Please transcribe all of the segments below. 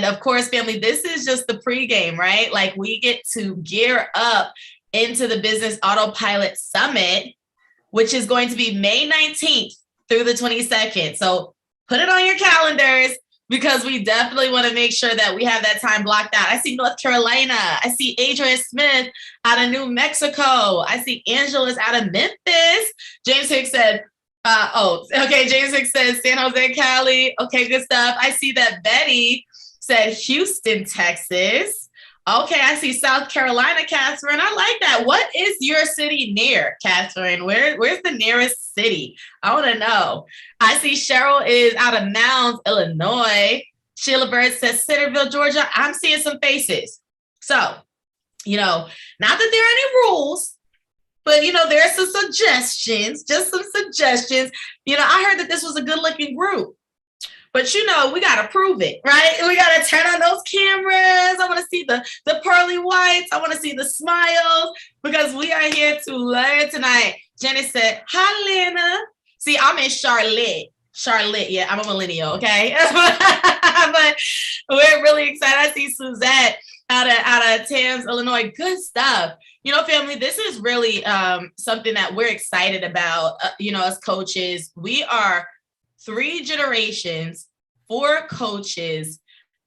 And of course, family, this is just the pregame, right? Like we get to gear up into the Business Autopilot Summit, which is going to be May 19th through the 22nd. So put it on your calendars because we definitely want to make sure that we have that time blocked out. I see North Carolina. I see Adrian Smith out of New Mexico. I see Angela's out of Memphis. James Hicks said, James Hicks says San Jose, Cali. Okay, good stuff. I see that Betty said Houston, Texas. Okay, I see South Carolina, Catherine. I like that. What is your city near, Catherine? Where's the nearest city? I want to know. I see Cheryl is out of Mounds, Illinois. Sheila Bird says Centerville, Georgia. I'm seeing some faces. So, not that there are any rules, but, there are some suggestions, just some suggestions. I heard that this was a good looking group. But we got to prove it, right? We got to turn on those cameras. I want to see the pearly whites. I want to see the smiles because we are here to learn tonight. Jenny said, hi, Lena. See, I'm in Charlotte. Yeah, I'm a millennial, okay? But we're really excited. I see Suzette out of Tams, Illinois. Good stuff. Family, this is really something that we're excited about, as coaches. We are 3 generations, 4 coaches,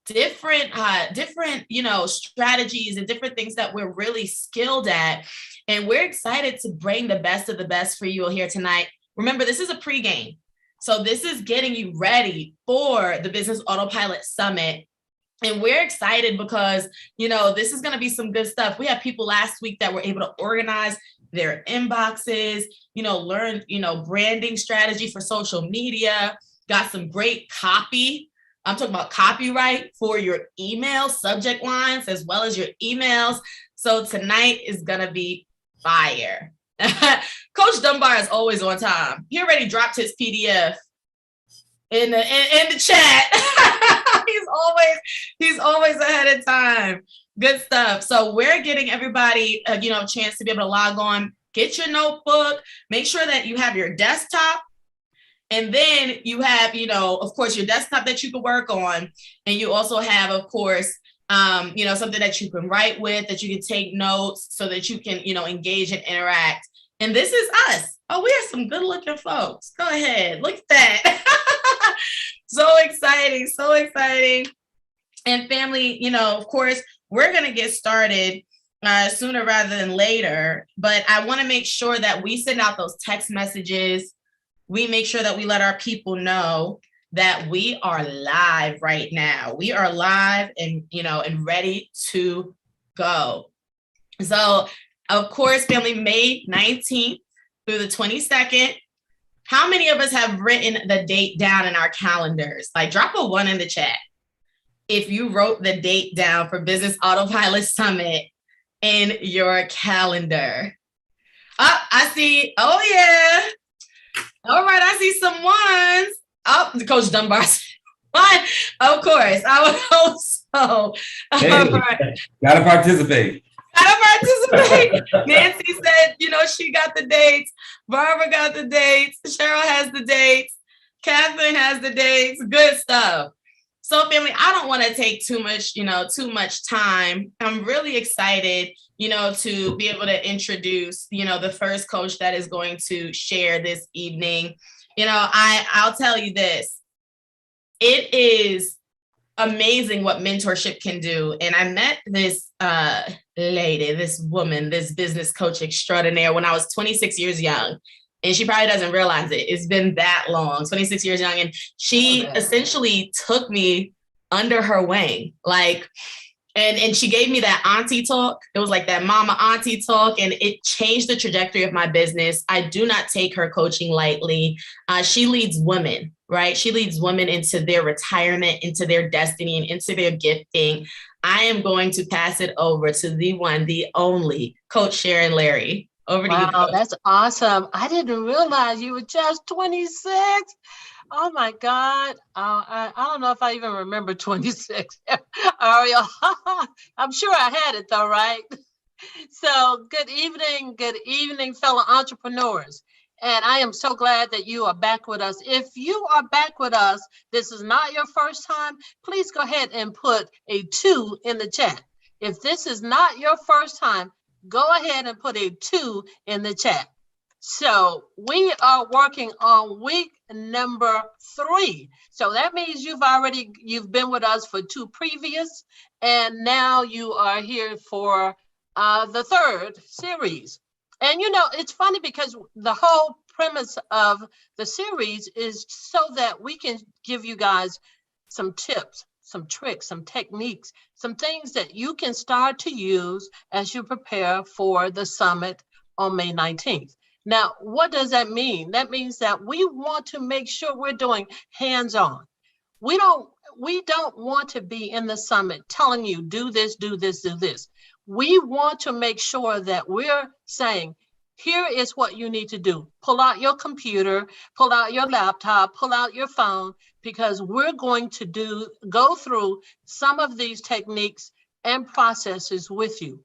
different, strategies and different things that we're really skilled at. And we're excited to bring the best of the best for you all here tonight. Remember, this is a pregame. So this is getting you ready for the Business Autopilot Summit. And we're excited because, this is going to be some good stuff. We had people last week that were able to organize their inboxes, learn, branding strategy for social media, got some great copy. I'm talking about copyright for your email subject lines, as well as your emails. So tonight is going to be fire. Coach Dunbar is always on time. He already dropped his PDF in the chat. He's always ahead of time. Good stuff. So we're getting everybody, a chance to be able to log on, get your notebook, make sure that you have your desktop. And then you have, of course, your desktop that you can work on. And you also have, of course, something that you can write with, that you can take notes so that you can, engage and interact. And this is us. Oh, we are some good looking folks. Go ahead. Look at that. So exciting. So exciting. And family, of course, we're going to get started sooner rather than later, but I want to make sure that we send out those text messages. We make sure that we let our people know that we are live right now. We are live and, and ready to go. So, of course, family, May 19th through the 22nd. How many of us have written the date down in our calendars? Like, drop a 1 in the chat if you wrote the date down for Business Autopilot Summit in your calendar. Oh, I see. Oh, yeah. All right. I see some ones. Oh, Coach Dunbar. One. Of course. I would hope so. Hey, gotta participate. Nancy said, she got the dates. Barbara got the dates. Cheryl has the dates. Catherine has the dates. Good stuff. So family, I don't want to take too much time. I'm really excited, to be able to introduce, the first coach that is going to share this evening. I'll tell you this. It is amazing what mentorship can do. And I met this lady, this woman, this business coach extraordinaire when I was 26 years young. And she probably doesn't realize it. It's been that long, 26 years young. And she essentially took me under her wing. And she gave me that auntie talk. It was like that mama auntie talk, and it changed the trajectory of my business. I do not take her coaching lightly. She leads women, right? She leads women into their retirement, into their destiny, and into their gifting. I am going to pass it over to the one, the only Coach Sharon Larry. Over to you, Coach. That's awesome. I didn't realize you were just 26. Oh my God. I don't know if I even remember 26. Ariel, I'm sure I had it though, right? So good evening, fellow entrepreneurs. And I am so glad that you are back with us. If you are back with us, this is not your first time, please go ahead and put a 2 in the chat. If this is not your first time, go ahead and put a 2 in the chat. So we are working on week number 3. So that means you've been with us for 2 previous, and now you are here for the 3rd series. And you know, it's funny because the whole premise of the series is so that we can give you guys some tips, some tricks, some techniques, some things that you can start to use as you prepare for the summit on May 19th. Now, what does that mean? That means that we want to make sure we're doing hands-on. We don't want to be in the summit telling you, do this, do this, do this. We want to make sure that we're saying, here is what you need to do. Pull out your computer, pull out your laptop, pull out your phone, because we're going to go through some of these techniques and processes with you.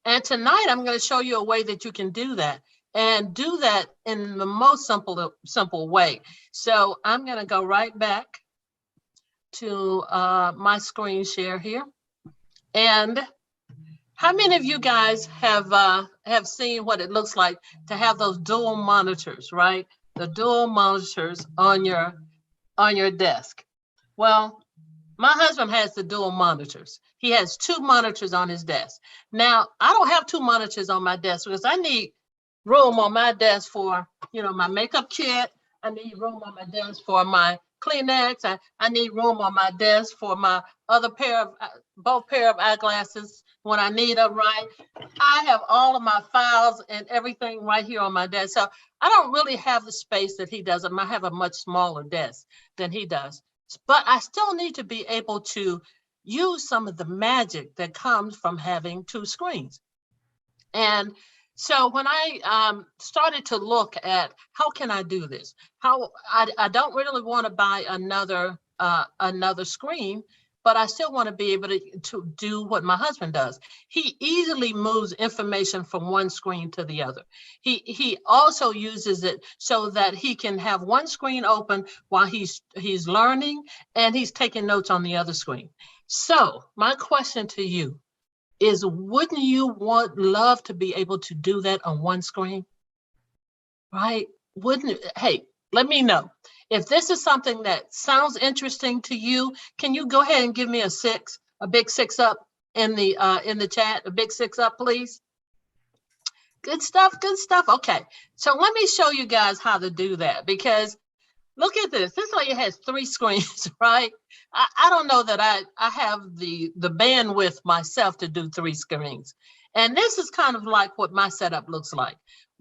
And tonight, I'm going to show you a way that you can do that, and do that in the most simple way. So I'm going to go right back to my screen share here. And how many of you guys have seen what it looks like to have those dual monitors, right? The dual monitors on your desk. Well, my husband has the dual monitors. He has 2 monitors on his desk. Now, I don't have 2 monitors on my desk because I need room on my desk for, you know, my makeup kit. I need room on my desk for my Kleenex. I need room on my desk for my other both pair of eyeglasses when I need them, right? I have all of my files and everything right here on my desk. So I don't really have the space that he does. I have a much smaller desk than he does. But I still need to be able to use some of the magic that comes from having 2 screens. And so when I started to look at how can I do this, how I don't really want to buy another screen, but I still want to be able to do what my husband does. He easily moves information from one screen to the other. He also uses it so that he can have one screen open while he's learning and he's taking notes on the other screen. So my question to you is, wouldn't you love to be able to do that on one screen? Right? Wouldn't it? Hey, let me know. If this is something that sounds interesting to you, can you go ahead and give me a 6, a big 6 up in the chat, a big 6 up, please? Good stuff, good stuff. Okay, so let me show you guys how to do that, because look at this. This lady has 3 screens, right? I don't know that I have the bandwidth myself to do 3 screens. And this is kind of like what my setup looks like.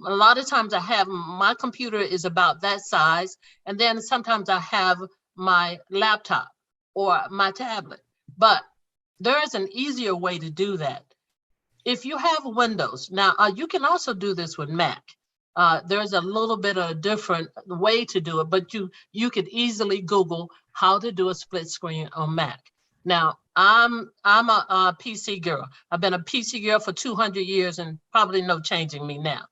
A lot of times my computer is about that size. And then sometimes I have my laptop or my tablet. But there is an easier way to do that. If you have Windows, now you can also do this with Mac. There's a little bit of a different way to do it, but you could easily Google how to do a split screen on Mac. Now, I'm a PC girl. I've been a PC girl for 200 years and probably no changing me now.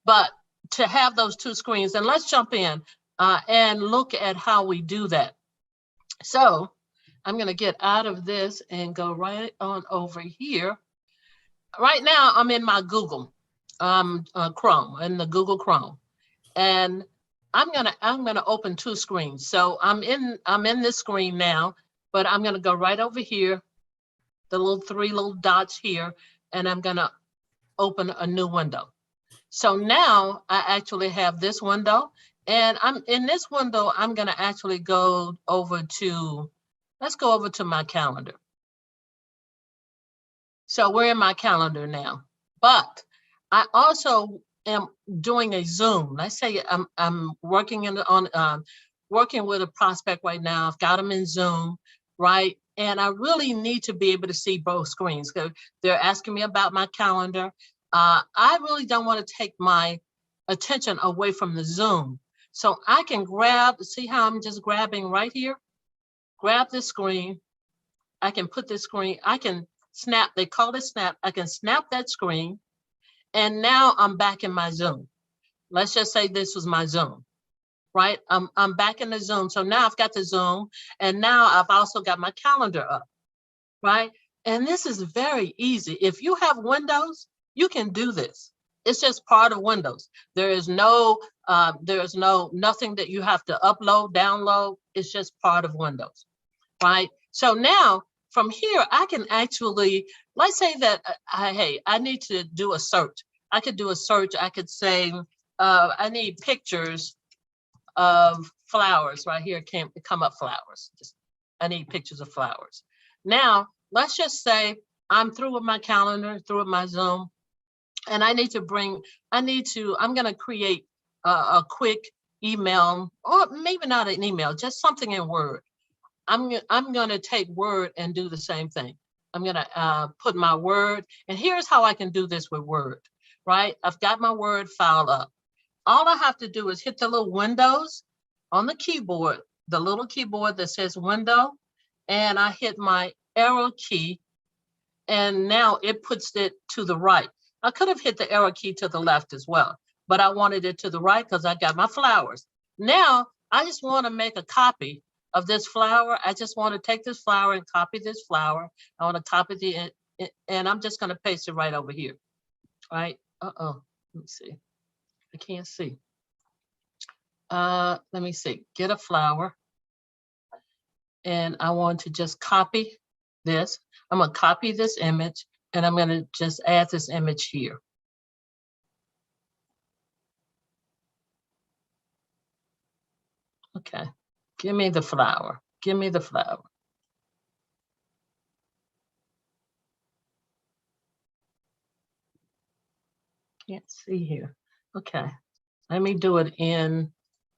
But to have those 2 screens, and let's jump in and look at how we do that. So I'm going to get out of this and go right on over here. Right now, I'm in my Google Chrome, in the Google Chrome, and I'm gonna open 2 screens. So I'm in this screen now, but I'm gonna go right over here, the 3 little dots here, and I'm gonna open a new window. So now I actually have this window, and I'm in this window. I'm gonna actually go over to, let's go over to my calendar. So we're in my calendar now, but I also am doing a Zoom. Let's say I'm working working with a prospect right now. I've got them in Zoom, right? And I really need to be able to see both screens. They're asking me about my calendar. I really don't want to take my attention away from the Zoom. So I can see how I'm just grabbing right here, grab this screen. I can put this screen, I can snap, they call it snap. I can snap that screen. And now I'm back in my Zoom. let's just say this was my Zoom, right? I'm back in the Zoom. So now I've got the Zoom, and now I've also got my calendar up, right? And this is very easy. If you have Windows, you can do this. It's just part of Windows. There is nothing that you have to upload, download. It's just part of Windows, right? So now from here, I can actually, let's say that, I need to do a search. I could do a search. I could say, I need pictures of flowers right here. Can't come up flowers. I need pictures of flowers. Now, let's just say I'm through with my calendar, through with my Zoom, and I'm going to create a quick email, or maybe not an email, just something in Word. I'm going to take Word and do the same thing. I'm going to put my Word, and here's how I can do this with Word, right? I've got my Word file up. All I have to do is hit the little windows on the keyboard, the little keyboard that says window, and I hit my arrow key, and now it puts it to the right. I could have hit the arrow key to the left as well, but I wanted it to the right because I got my flowers. Now, I just want to make a copy of this flower. I just want to take this flower and copy this flower. I want to copy and I'm just going to paste it right over here, right? Let me see. I can't see. Let me see. Get a flower. And I want to just copy this. I'm going to copy this image, and I'm going to just add this image here. Okay. Give me the flower. Give me the flower. Can't see here. Okay. Let me do it in,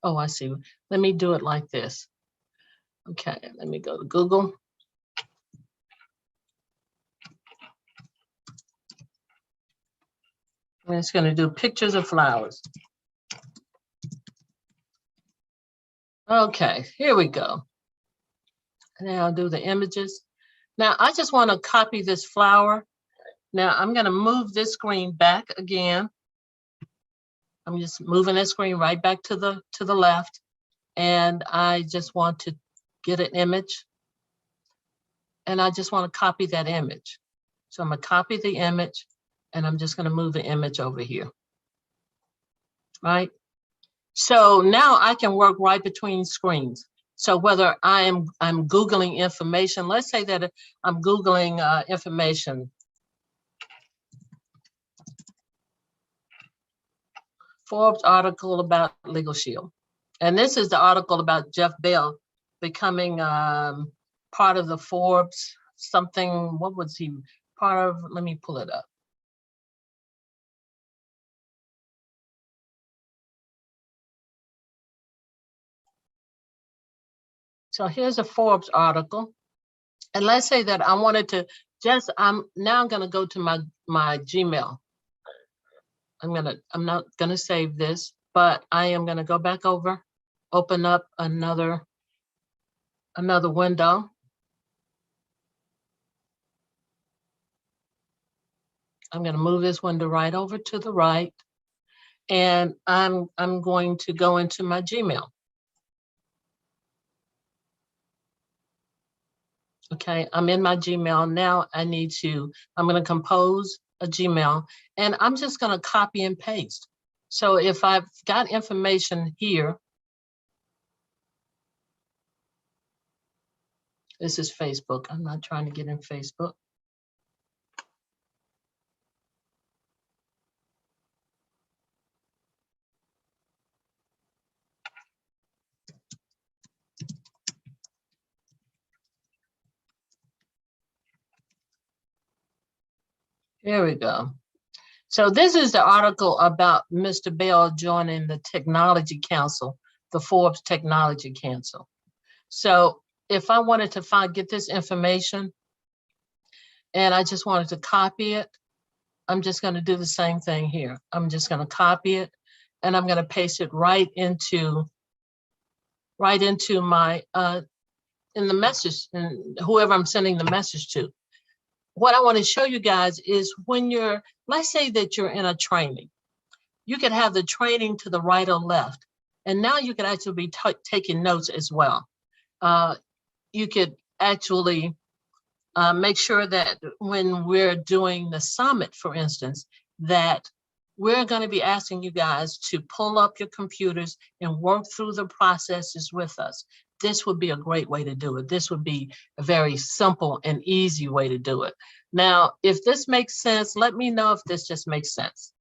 oh, I see. Let me do it like this. Okay, let me go to Google. I'm just going to do pictures of flowers. Okay, here we go. And then I'll do the images. Now, I just want to copy this flower. Now, I'm going to move this screen back again. I'm just moving this screen right back to the left. And I just want to get an image. And I just want to copy that image. So I'm going to copy the image, and I'm just going to move the image over here. Right? So now I can work right between screens. So whether I'm Googling information, let's say that I'm Googling information. Forbes article about Legal Shield. And this is the article about Jeff Bell becoming part of the Forbes something. What was he part of? Let me pull it up. So here's a Forbes article. And let's say that I wanted to just, I'm going to go to my Gmail. I'm not going to save this, but I am going to go back over, open up another window. I'm going to move this window right over to the right, and I'm going to go into my Gmail. Okay, I'm in my Gmail now. I'm going to compose a Gmail, and I'm just going to copy and paste. So if I've got information here, this is Facebook. I'm not trying to get in Facebook. Here we go. So this is the article about Mr. Bell joining the Technology Council, the Forbes Technology Council. So if I wanted to get this information and I just wanted to copy it, I'm just going to do the same thing here. I'm just going to copy it, and I'm going to paste it right into my in the message, and whoever I'm sending the message to. What I want to show you guys is when let's say that you're in a training, you could have the training to the right or left. And now you could actually be taking notes as well. You could actually make sure that when we're doing the summit, for instance, that we're going to be asking you guys to pull up your computers and work through the processes with us. This would be a great way to do it. This would be a very simple and easy way to do it. Now, if this makes sense, let me know if this just makes sense.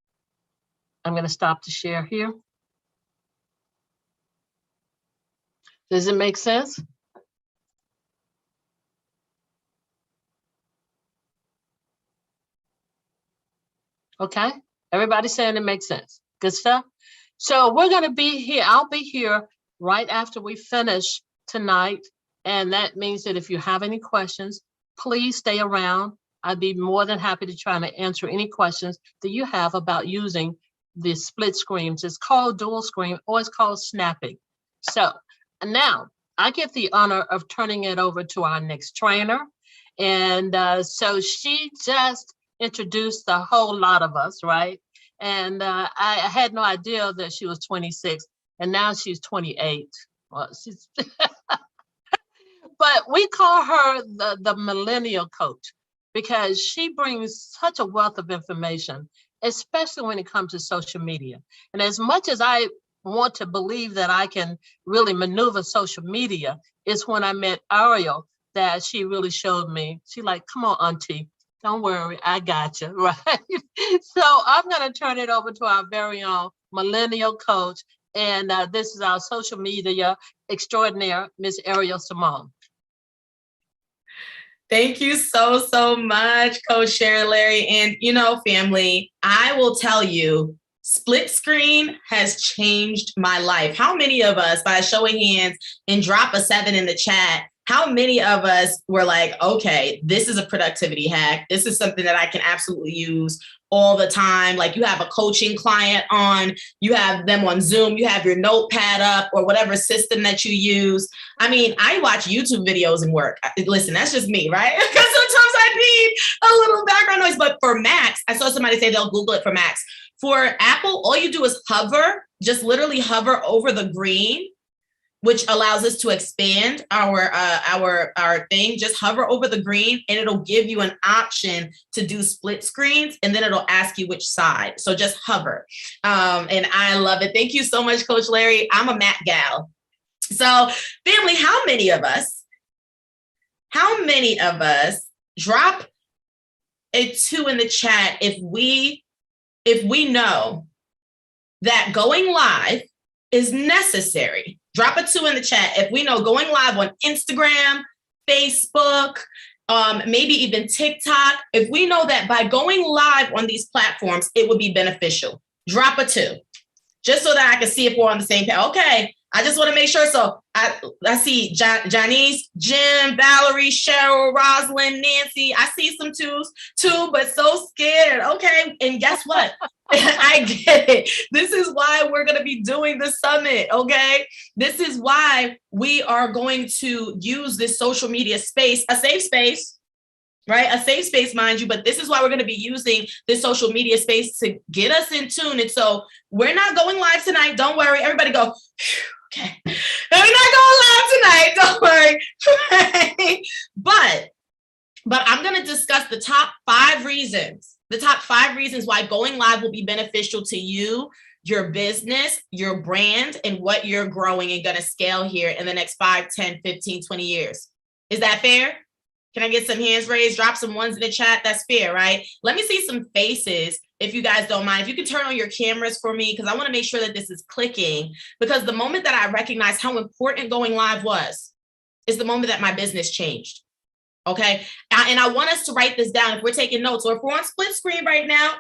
I'm going to stop the share here. Does it make sense? Okay, everybody's saying it makes sense. Good stuff. So we're going to be here. I'll be here right after we finish tonight. And that means that if you have any questions, please stay around. I'd be more than happy to try to answer any questions that you have about using the split screens. It's called dual screen, or it's called snapping. So now I get the honor of turning it over to our next trainer. And so she just introduced a whole lot of us, right? And I had no idea that she was 26, and now she's 28. Well, she's but we call her the millennial coach because she brings such a wealth of information, especially when it comes to social media. And as much as I want to believe that I can really maneuver social media, is when I met Ariel that she really showed me. She like, come on, auntie, don't worry, I got you, right? So I'm going to turn it over to our very own millennial coach. And this is our social media extraordinaire, Miss Ariel Simone. Thank you so much, Coach Sharon Larry. And, you know, family, I will tell you, split screen has changed my life. How many of us, by a show of hands and drop a 7 in the chat, how many of us were like, okay, this is a productivity hack. This is something that I can absolutely use all the time. Like you have a coaching client on, you have them on Zoom, you have your notepad up or whatever system that you use. I mean, I watch YouTube videos and work. Listen, that's just me, right? Because sometimes I need a little background noise. But for Macs, I saw somebody say they'll Google it for Macs. For Apple, all you do is hover, just literally hover over the green, which allows us to expand our thing. Just hover over the green and it'll give you an option to do split screens, and then it'll ask you which side. So just hover. And I love it. Thank you so much, Coach Larry. I'm a Mac gal. So family, how many of us drop a 2 in the chat if we know that going live is necessary? Drop a 2 in the chat if we know going live on Instagram, Facebook, maybe even TikTok. If we know that by going live on these platforms, it would be beneficial. Drop a 2, just so that I can see if we're on the same page. Okay, I just want to make sure. So I see Janice, Jim, Valerie, Cheryl, Rosalind, Nancy. I see some 2s too, but so scared. Okay, and guess what? I get it. This is why we're going to be doing the summit, okay? This is why we are going to use this social media space, a safe space, right? A safe space, mind you, but this is why we're going to be using this social media space to get us in tune. And so we're not going live tonight. Don't worry. Everybody go, okay. We're not going live tonight. Don't worry. But I'm going to discuss the top 5 reasons. The top 5 reasons why going live will be beneficial to you, your business, your brand, and what you're growing and going to scale here in the next 5, 10, 15, 20 years. Is that fair? Can I get some hands raised? Drop some 1s in the chat. That's fair, right? Let me see some faces, if you guys don't mind. If you can turn on your cameras for me, because I want to make sure that this is clicking. Because the moment that I recognized how important going live was, is the moment that my business changed. Okay, and I want us to write this down if we're taking notes, or if we're on split screen right now,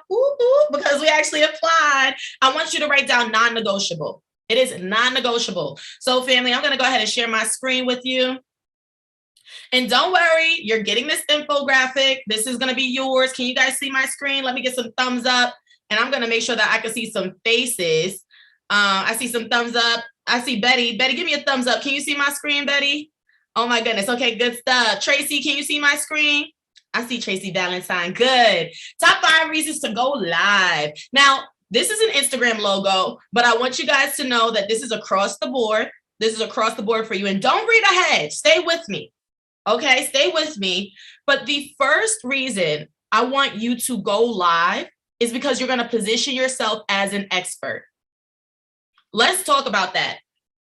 because we actually applied. I want you to write down non-negotiable. It is non-negotiable. So family, I'm going to go ahead and share my screen with you. And don't worry, you're getting this infographic. This is going to be yours. Can you guys see my screen? Let me get some thumbs up, and I'm going to make sure that I can see some faces. I see some thumbs up. I see Betty. Betty, give me a thumbs up. Can you see my screen, Betty? Oh my goodness. Okay, good stuff. Tracy, can you see my screen? I see Tracy Valentine. Good. Top 5 reasons to go live. Now, This is an Instagram logo, but I want you guys to know that this is across the board. This is across the board for you. And don't read ahead. Stay with me. Okay, stay with me. But the first reason I want you to go live is because you're going to position yourself as an expert. Let's talk about that.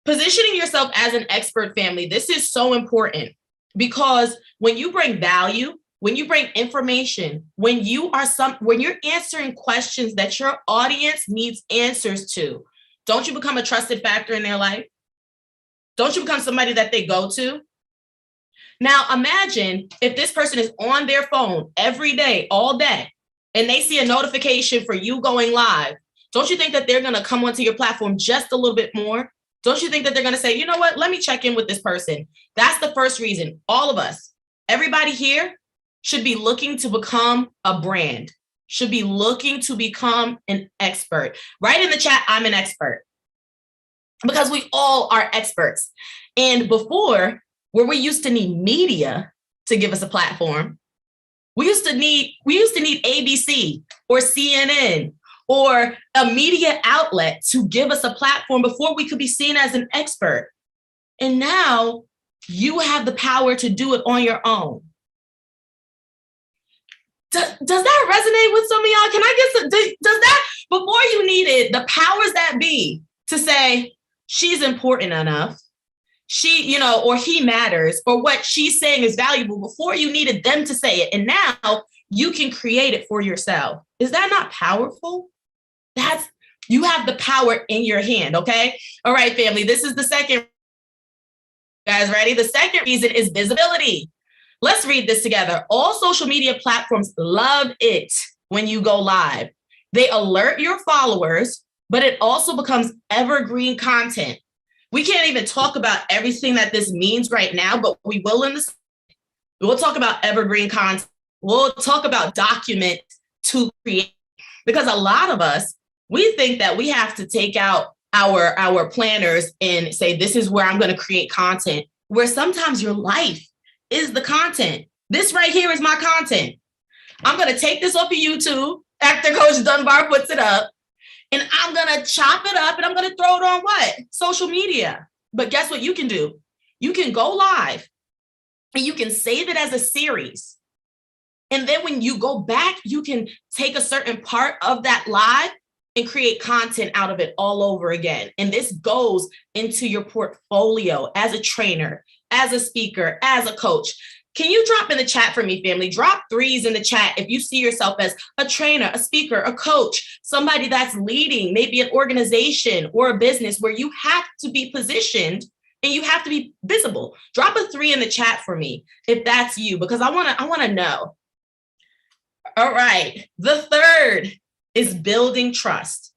Positioning yourself as an expert, family, this is so important because when you bring value, when you bring information, when you're answering questions that your audience needs answers to, don't you become a trusted factor in their life? Don't you become somebody that they go to? Now, imagine if this person is on their phone every day, all day, and they see a notification for you going live. Don't you think that they're going to come onto your platform just a little bit more? Don't you think that they're going to say, you know what, let me check in with this person? That's the first reason. All of us, everybody here should be looking to become a brand, should be looking to become an expert. Write in the chat, I'm an expert. Because we all are experts. And before, where we used to need media to give us a platform, we used to need ABC or CNN or a media outlet to give us a platform before we could be seen as an expert. And now you have the power to do it on your own. Does that resonate with some of y'all? Can I get some, does that, before you needed the powers that be to say, she's important enough, she, or he matters, or what she's saying is valuable, before you needed them to say it. And now you can create it for yourself. Is that not powerful? You have the power in your hand, okay? All right, family, this is the second. Guys, ready? The second reason is visibility. Let's read this together. All social media platforms love it when you go live. They alert your followers, but it also becomes evergreen content. We can't even talk about everything that this means right now, but we will in this. We'll talk about evergreen content. We'll talk about document to create, because a lot of us, we think that we have to take out our planners and say, this is where I'm going to create content, where sometimes your life is the content. This right here is my content. I'm going to take this off of YouTube after Coach Dunbar puts it up, and I'm going to chop it up and I'm going to throw it on what? Social media. But guess what you can do? You can go live and you can save it as a series. And then when you go back, you can take a certain part of that live and create content out of it all over again. And this goes into your portfolio as a trainer, as a speaker, as a coach. Can you drop in the chat for me, family? Drop 3s in the chat if you see yourself as a trainer, a speaker, a coach, somebody that's leading maybe an organization or a business where you have to be positioned and you have to be visible. Drop a 3 in the chat for me if that's you, because I want to know. All right. The third is building trust.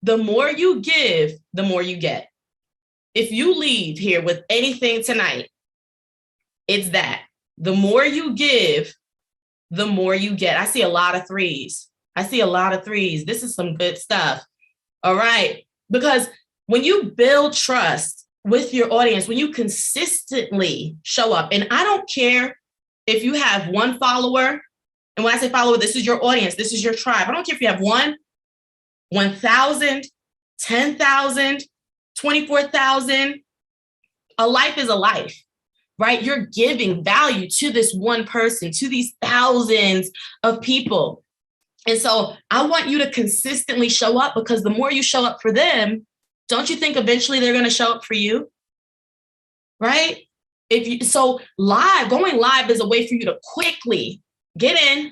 The more you give, the more you get. If you leave here with anything tonight, it's that. The more you give, the more you get. I see a lot of 3s. This is some good stuff. All right. Because when you build trust with your audience, when you consistently show up, and I don't care if you have 1 follower. And when I say follower, this is your audience. This is your tribe. I don't care if you have 1, 1,000, 10,000, 24,000. A life is a life, right? You're giving value to this one person, to these thousands of people. And so I want you to consistently show up, because the more you show up for them, don't you think eventually they're going to show up for you? Right? Going live is a way for you to quickly get in,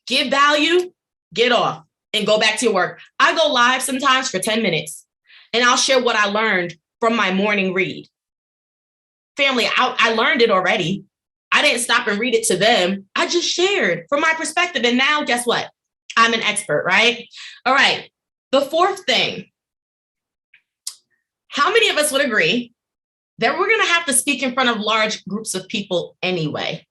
give value, get off, and go back to your work. I go live sometimes for 10 minutes, and I'll share what I learned from my morning read. Family, I learned it already. I didn't stop and read it to them. I just shared from my perspective. And now, guess what? I'm an expert, right? All right. The fourth thing. How many of us would agree that we're going to have to speak in front of large groups of people anyway?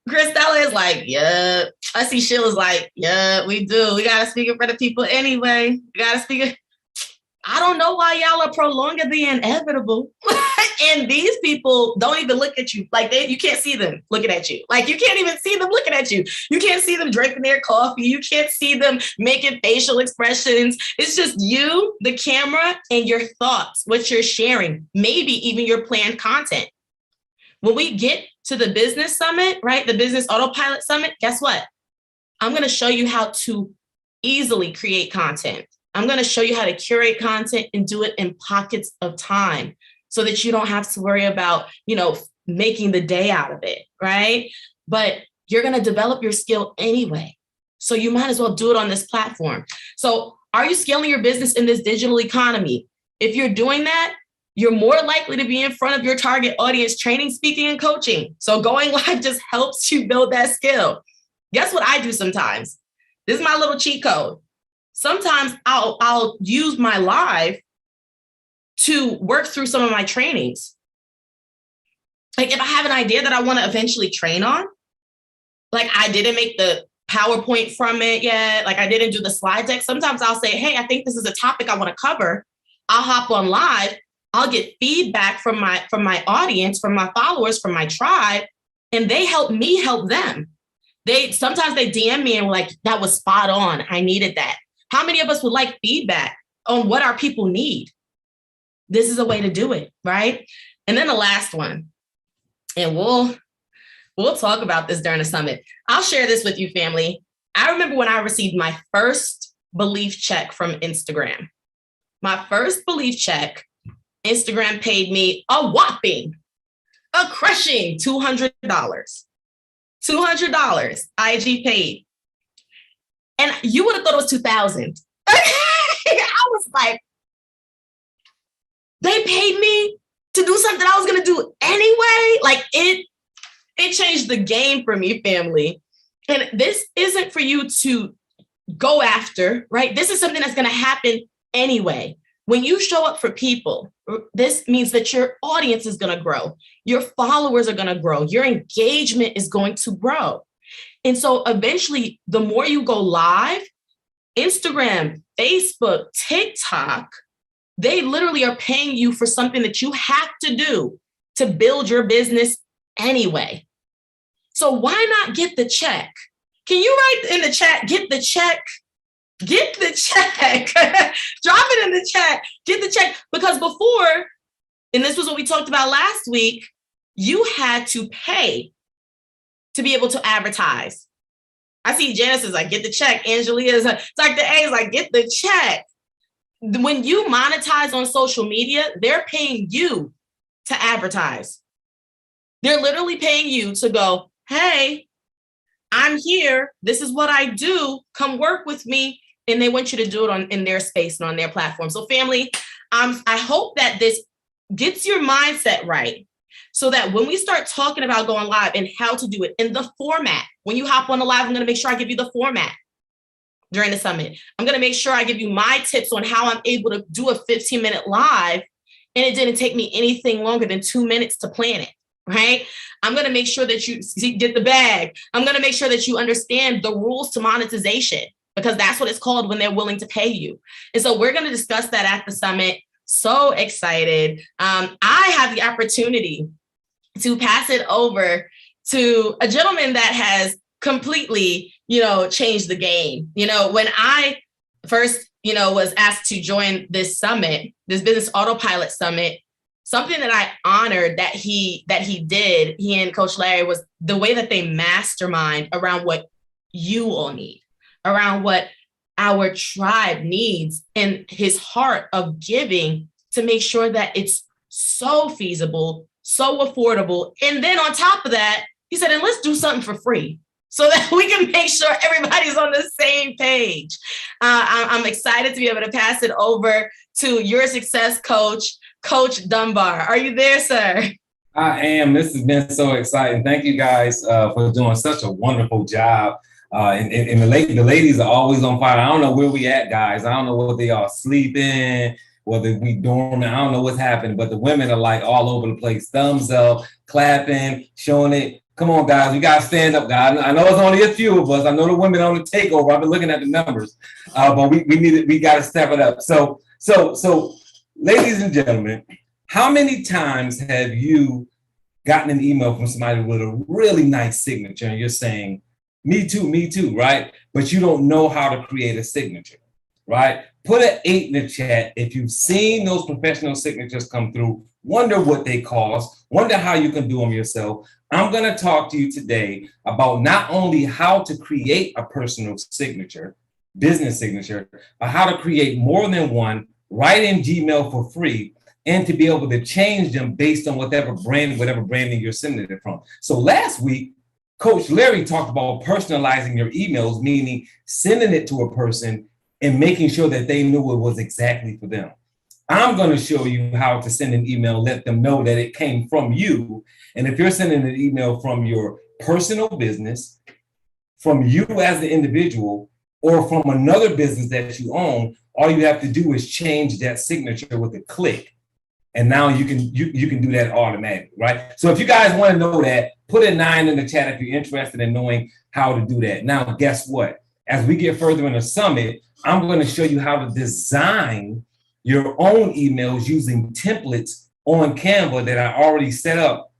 Christella is like, yeah. I see Sheila's like, yeah, we do. We got to speak in front of people anyway. We got to speak. I don't know why y'all are prolonging the inevitable. And these people don't even look at you. Like you can't see them looking at you. Like you can't even see them looking at you. You can't see them drinking their coffee. You can't see them making facial expressions. It's just you, the camera, and your thoughts, what you're sharing, maybe even your planned content. When we get to the business summit, right? The business autopilot summit, guess what? I'm going to show you how to easily create content. I'm going to show you how to curate content and do it in pockets of time so that you don't have to worry about, making the day out of it, right? But you're going to develop your skill anyway. So you might as well do it on this platform. So are you scaling your business in this digital economy? If you're doing that, you're more likely to be in front of your target audience training, speaking, and coaching. So going live just helps you build that skill. Guess what I do sometimes? This is my little cheat code. Sometimes I'll use my live to work through some of my trainings. Like if I have an idea that I want to eventually train on, like I didn't make the PowerPoint from it yet, like I didn't do the slide deck. Sometimes I'll say, hey, I think this is a topic I want to cover. I'll hop on live. I'll get feedback from my audience, from my followers, from my tribe, and they help me help them. Sometimes they DM me and like, that was spot on. I needed that. How many of us would like feedback on what our people need? This is a way to do it, right? And then the last one, and we'll talk about this during the summit. I'll share this with you, family. I remember when I received my first belief check from Instagram. My first belief check, Instagram paid me a whopping, a crushing $200. $200 IG paid. And you would have thought it was 2,000. I was like, they paid me to do something I was going to do anyway. Like it changed the game for me, family. And this isn't for you to go after, right? This is something that's going to happen anyway. When you show up for people, this means that your audience is going to grow. Your followers are going to grow. Your engagement is going to grow. And so eventually, the more you go live, Instagram, Facebook, TikTok, they literally are paying you for something that you have to do to build your business anyway. So why not get the check? Can you write in the chat, get the check? Get the check. Drop it in the chat. Get the check. Because before, and this was what we talked about last week, you had to pay to be able to advertise. I see Janice is like, get the check. Angelia is like, Dr. A is like, get the check. When you monetize on social media, they're paying you to advertise. They're literally paying you to go, hey, I'm here. This is what I do. Come work with me. And they want you to do it in their space and on their platform. So family, I hope that this gets your mindset right so that when we start talking about going live and how to do it in the format, when you hop on the live, I'm going to make sure I give you the format during the summit. I'm going to make sure I give you my tips on how I'm able to do a 15-minute live. And it didn't take me anything longer than 2 minutes to plan it, right? I'm going to make sure that you get the bag. I'm going to make sure that you understand the rules to monetization, because that's what it's called when they're willing to pay you. And so we're going to discuss that at the summit. So excited. I have the opportunity to pass it over to a gentleman that has completely, changed the game. When I first, was asked to join this summit, this business autopilot summit, something that I honored that he did, he and Coach Larry, was the way that they mastermind around what you all need, around what our tribe needs, and his heart of giving to make sure that it's so feasible, so affordable. And then on top of that, he said, and let's do something for free so that we can make sure everybody's on the same page. I'm excited to be able to pass it over to your success coach, Coach Dunbar. Are you there, sir? I am. This has been so exciting. Thank you guys for doing such a wonderful job. And the ladies are always on fire. I don't know where we at, guys. I don't know whether they are sleeping, whether we dormant. I don't know what's happening, but the women are like all over the place. Thumbs up, clapping, showing it. Come on, guys. We got to stand up, guys. I know it's only a few of us. I know the women on the takeover. I've been looking at the numbers, but we got to step it up. So So, ladies and gentlemen, how many times have you gotten an email from somebody with a really nice signature and you're saying, me too, right? But you don't know how to create a signature, right? Put an 8 in the chat if you've seen those professional signatures come through, wonder what they cost, wonder how you can do them yourself. I'm going to talk to you today about not only how to create a personal signature, business signature, but how to create more than one right in Gmail for free, and to be able to change them based on whatever branding you're sending it from. So last week, Coach Larry talked about personalizing your emails, meaning sending it to a person and making sure that they knew it was exactly for them. I'm going to show you how to send an email, let them know that it came from you. And if you're sending an email from your personal business, from you as the individual, or from another business that you own, all you have to do is change that signature with a click. And now you can do that automatically, right? So if you guys want to know that, put a 9 in the chat if you're interested in knowing how to do that. Now, guess what? As we get further in the summit, I'm going to show you how to design your own emails using templates on Canva that I already set up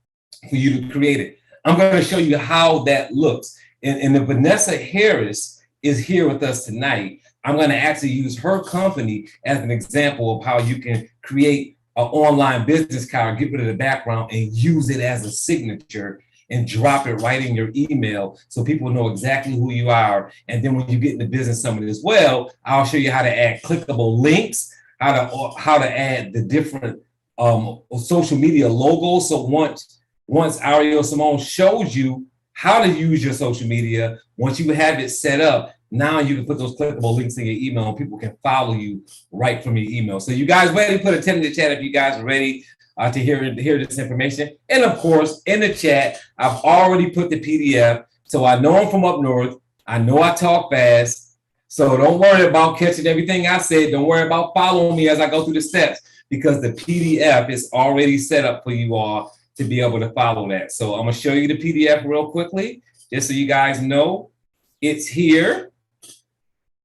for you to create it. I'm going to show you how that looks. And if Vanessa Harris is here with us tonight, I'm going to actually use her company as an example of how you can create an online business card, get rid of the background and use it as a signature and drop it right in your email so people know exactly who you are. And then when you get in the business summit as well, I'll show you how to add clickable links, how to add the different social media logos. So once Ariel Simone shows you how to use your social media, once you have it set up, now you can put those clickable links in your email and people can follow you right from your email. So you guys ready? Put a 10 in the chat if you guys are ready to hear this information. And of course, in the chat, I've already put the PDF. So I know I'm from up north. I know I talk fast. So don't worry about catching everything I said. Don't worry about following me as I go through the steps, because the PDF is already set up for you all to be able to follow that. So I'm going to show you the PDF real quickly, just so you guys know it's here.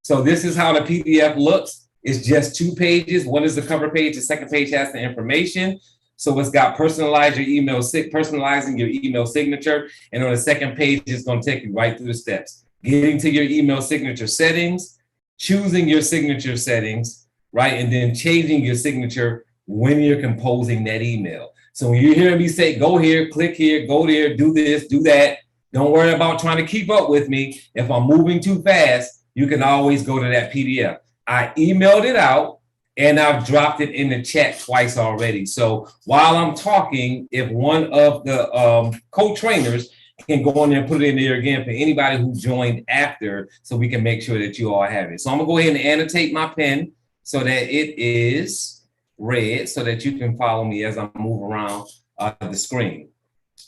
So this is how the PDF looks. It's just 2 pages. One is the cover page. The second page has the information. So it's got personalizing your email signature. And on the second page, it's going to take you right through the steps. Getting to your email signature settings, choosing your signature settings, right? And then changing your signature when you're composing that email. So when you hear me say, go here, click here, go there, do this, do that, don't worry about trying to keep up with me. If I'm moving too fast, you can always go to that PDF. I emailed it out and I've dropped it in the chat twice already. So while I'm talking, if one of the co-trainers can go on there and put it in there again for anybody who joined after, so we can make sure that you all have it. So I'm gonna go ahead and annotate my pen so that it is red so that you can follow me as I move around the screen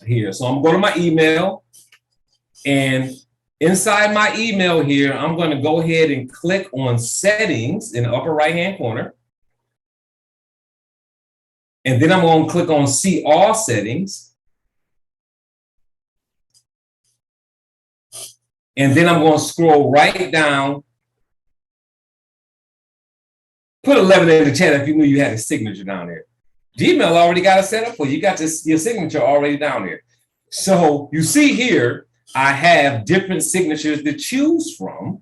here. So I'm going to my email, and inside my email here, I'm going to go ahead and click on settings in the upper right-hand corner. And then I'm going to click on see all settings. And then I'm going to scroll right down. Put 11 in the chat if you knew you had a signature down there. Gmail already got it set up for you. You got your signature already down there. So you see here, I have different signatures to choose from.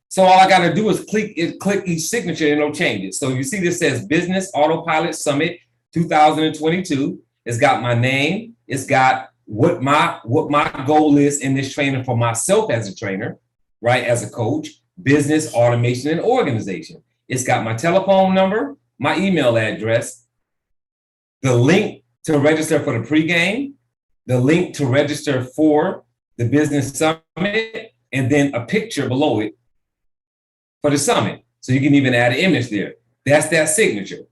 So all I got to do is click each signature and it'll change it. So you see this says Business Autopilot Summit 2022. It's got my name. It's got what my goal is in this training for myself as a trainer, right? As a coach, business, automation, and organization. It's got my telephone number, my email address, the link to register for the pregame, the link to register for the business summit, and then a picture below it for the summit. So you can even add an image there. That's that signature.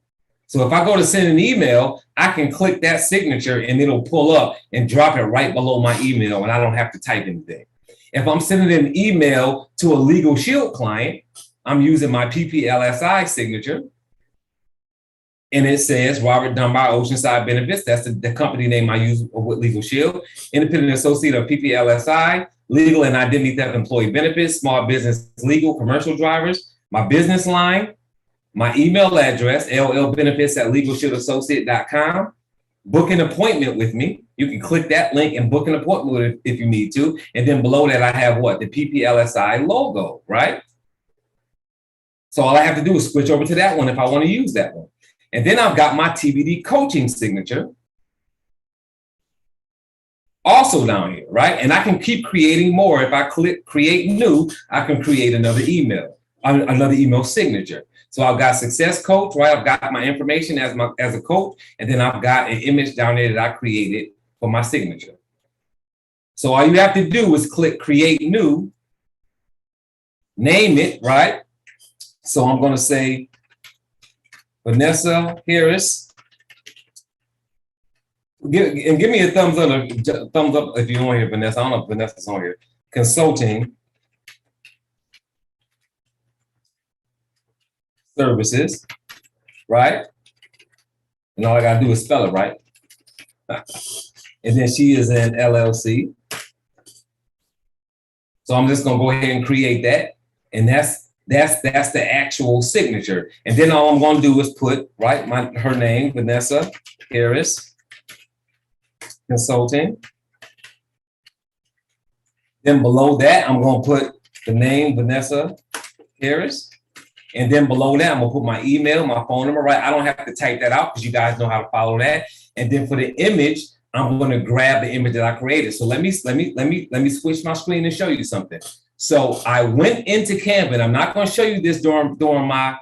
So if I go to send an email, I can click that signature and it'll pull up and drop it right below my email, and I don't have to type anything. If I'm sending an email to a Legal Shield client, I'm using my PPLSI signature, and it says Robert Dunbar Oceanside Benefits. That's the company name I use with Legal Shield. Independent associate of PPLSI, legal and identity theft employee benefits, small business legal, commercial drivers. My business line, my email address, llbenefits@legalshieldassociate.com. Book an appointment with me. You can click that link and book an appointment with it if you need to. And then below that, I have what? The PPLSI logo, right? So all I have to do is switch over to that one if I want to use that one. And then I've got my TBD coaching signature also down here, right? And I can keep creating more. If I click create new, I can create another email signature. So I've got success coach, right? I've got my information as a coach, and then I've got an image down there that I created for my signature. So all you have to do is click create new, name it, right? So I'm going to say Vanessa Harris. Give me a thumbs up if you're on here, Vanessa. I don't know if Vanessa's on here. Consulting services, right? And all I gotta do is spell it right. And then she is an LLC. So I'm just gonna go ahead and create that, and that's the actual signature. And then all I'm gonna do is put her name, Vanessa Harris Consulting. Then below that, I'm going to put the name Vanessa Harris. And then below that, I'm going to put my email, my phone number, right? I don't have to type that out because you guys know how to follow that. And then for the image, I'm going to grab the image that I created. So let me switch my screen and show you something. So I went into Canva, and I'm not going to show you this during my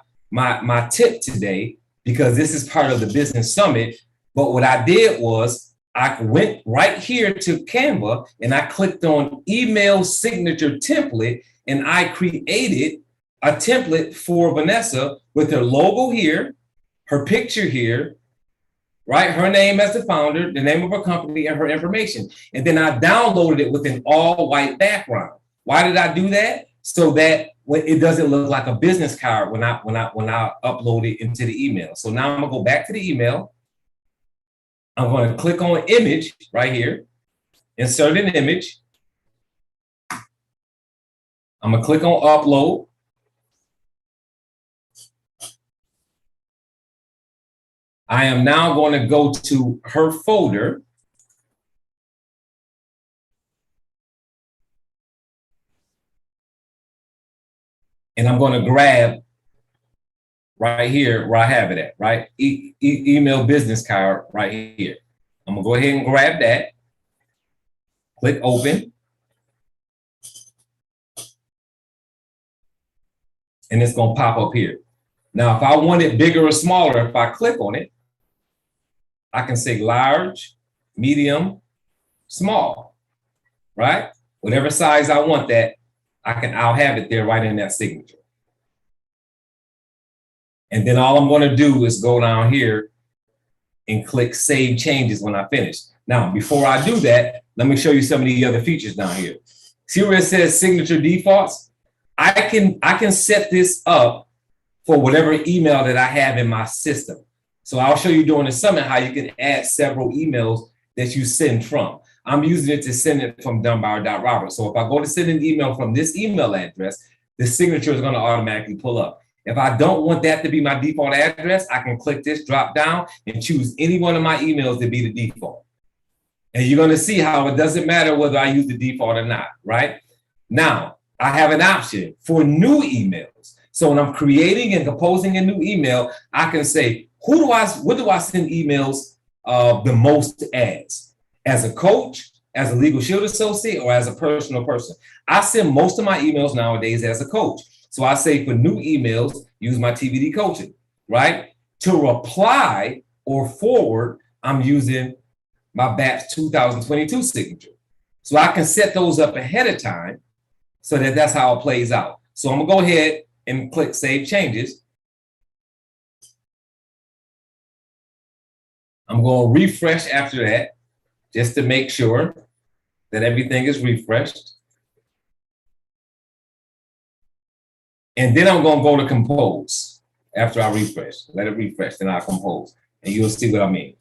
tip today because this is part of the business summit. But what I did was I went right here to Canva and I clicked on email signature template, and I created a template for Vanessa with her logo here, her picture here, right? Her name as the founder, the name of her company, and her information. And then I downloaded it with an all white background. Why did I do that? So that it doesn't look like a business card when I upload it into the email. So now I'm gonna go back to the email. I'm going to click on image right here, insert an image. I'm going to click on upload. I am now going to go to her folder. And I'm going to grab right here where I have it at, right? Email business card right here. I'm gonna go ahead and grab that. Click open. And it's gonna pop up here. Now, if I want it bigger or smaller, if I click on it, I can say large, medium, small, right? Whatever size I want that, I'll have it there right in that signature. And then all I'm going to do is go down here and click Save Changes when I finish. Now, before I do that, let me show you some of the other features down here. See where it says Signature Defaults? I can set this up for whatever email that I have in my system. So I'll show you during the summit how you can add several emails that you send from. I'm using it to send it from Dunbar.Robert. So if I go to send an email from this email address, the signature is going to automatically pull up. If I don't want that to be my default address, I can click this drop down and choose any one of my emails to be the default. And you're going to see how it doesn't matter whether I use the default or not, right? Now, I have an option for new emails. So when I'm creating and composing a new email, I can say, what do I send emails the most as a coach, as a Legal Shield associate, or as a personal person? I send most of my emails nowadays as a coach. So I say for new emails, use my TBD coaching, right? To reply or forward, I'm using my BAPS 2022 signature. So I can set those up ahead of time so that that's how it plays out. So I'm gonna go ahead and click Save Changes. I'm gonna refresh after that just to make sure that everything is refreshed. And then I'm going to go to compose after I refresh. Let it refresh, then I'll compose. And you'll see what I mean.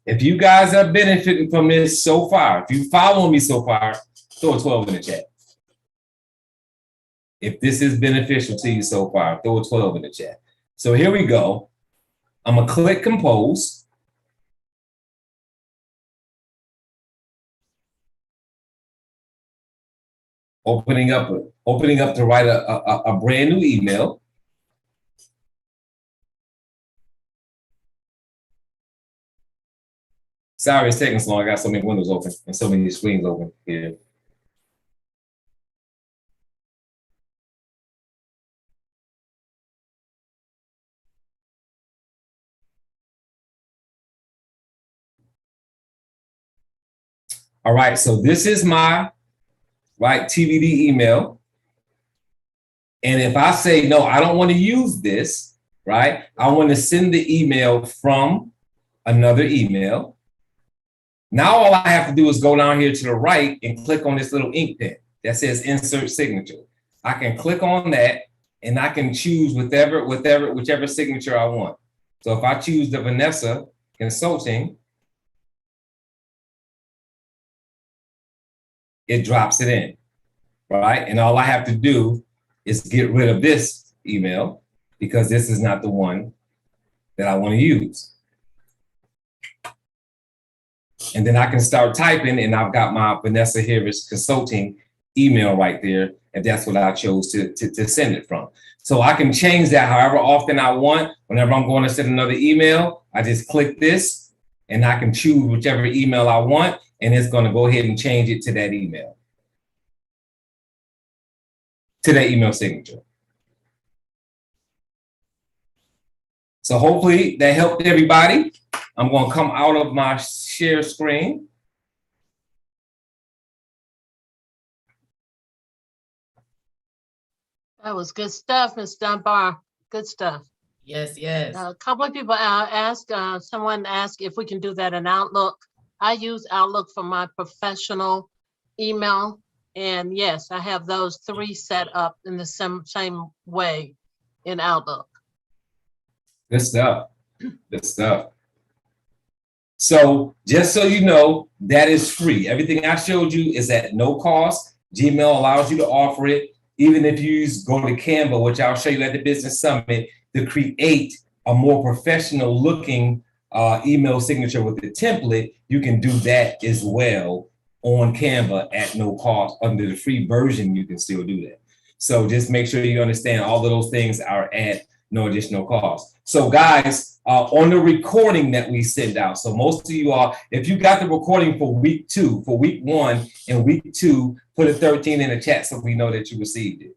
If you guys are benefiting from this so far, if you follow me so far, throw a 12 in the chat. If this is beneficial to you so far, throw a 12 in the chat. So here we go. I'm gonna click compose. Opening up to write a brand new email. Sorry, it's taking so long. I got so many windows open and so many screens open here. All right, so this is my TBD email. And if I say, no, I don't want to use this, right? I want to send the email from another email. Now all I have to do is go down here to the right and click on this little ink pen that says insert signature. I can click on that and I can choose whichever signature I want. So if I choose the Vanessa Consulting, it drops it in, right? And all I have to do is get rid of this email because this is not the one that I want to use. And then I can start typing and I've got my Vanessa Harris Consulting email right there, if that's what I chose to send it from. So I can change that however often I want. Whenever I'm going to send another email, I just click this and I can choose whichever email I want, and it's going to go ahead and change it to that email, to that email signature. So hopefully that helped everybody. I'm going to come out of my share screen. That was good stuff, Ms. Dunbar. Good stuff. Yes, yes. A couple of people someone asked if we can do that in Outlook. I use Outlook for my professional email. And yes, I have those 3 set up in the same way in Outlook. Good stuff. Good stuff. So just so you know, that is free. Everything I showed you is at no cost. Gmail allows you to offer it. Even if you go to Canva, which I'll show you at the Business Summit, to create a more professional looking email signature with the template, you can do that as well on Canva at no cost. Under the free version, you can still do that. So just make sure you understand all of those things are at no additional cost. So guys, on the recording that we send out, so most of you are, if you got the recording for week 2, for week 1 and week 2, put a 13 in the chat so we know that you received it.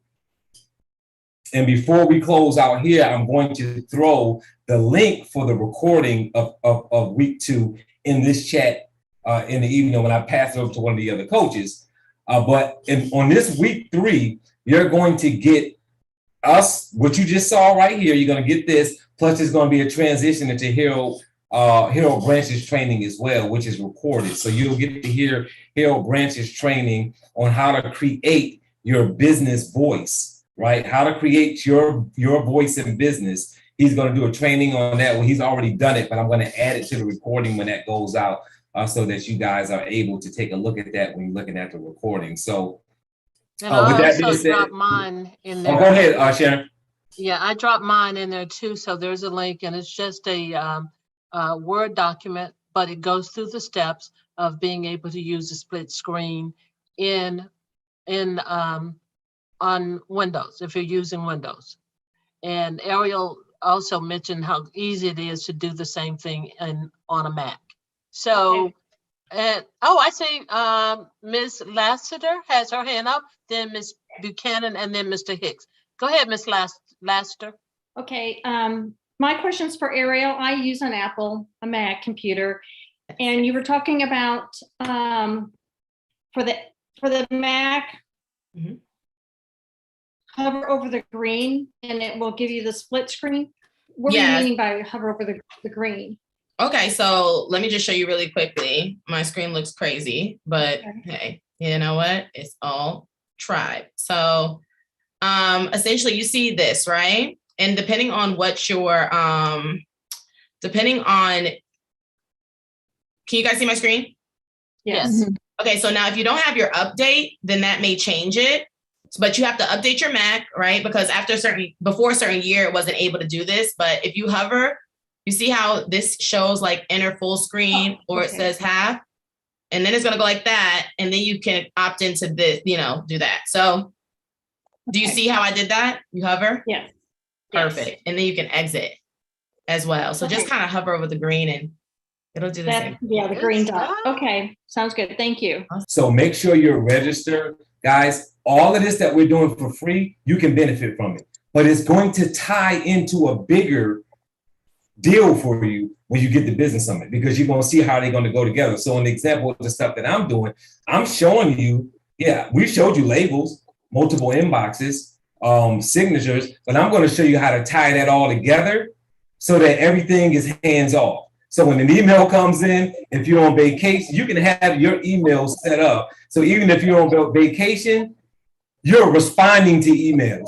And before we close out here, I'm going to throw the link for the recording of week 2 in this chat in the evening when I pass it over to one of the other coaches. But on this week 3, you're going to get what you just saw right here. You're going to get this, plus there's going to be a transition into Harold Branch's training as well, which is recorded. So you'll get to hear Harold Branch's training on how to create your business voice, right? How to create your voice in business. He's going to do a training on that. Well, he's already done it, but I'm going to add it to the recording when that goes out so that you guys are able to take a look at that when you're looking at the recording. So and I also dropped mine in there. Oh, go ahead, Sharon. Yeah, I dropped mine in there too. So there's a link, and it's just a Word document, but it goes through the steps of being able to use the split screen on Windows, if you're using Windows. And Ariel also mentioned how easy it is to do the same thing on a Mac. So, okay. And I see Ms. Lassiter has her hand up, then Ms. Buchanan, and then Mr. Hicks. Go ahead, Ms. Lassiter. Okay, my question's for Ariel. I use an Apple, a Mac computer, and you were talking about for the Mac, mm-hmm. Hover over the green and it will give you the split screen. What are you meaning by hover over the green? Okay, so let me just show you really quickly. My screen looks crazy, but hey, you know what? It's all tribe. So essentially you see this, right? And depending on what your, depending on Can you guys see my screen? Yes. Okay, so now if you don't have your update, then that may change it. But you have to update your Mac, right? Because before a certain year, it wasn't able to do this. But if you hover, you see how this shows like enter full screen or it says half, and then it's gonna go like that, and then you can opt into this, do that. So do you see how I did that? You hover? Yeah. Perfect. Yes. And then you can exit as well. So just kind of hover over the green and it'll do the same. Yeah, the green dot. Okay, sounds good. Thank you. So make sure you're registered, guys. All of this that we're doing for free, you can benefit from it. But it's going to tie into a bigger deal for you when you get the business summit, because you're going to see how they're going to go together. So in the example of the stuff that I'm doing, I'm showing you, we showed you labels, multiple inboxes, signatures, but I'm going to show you how to tie that all together so that everything is hands off. So when an email comes in, if you're on vacation, you can have your email set up. So even if you're on vacation, you're responding to emails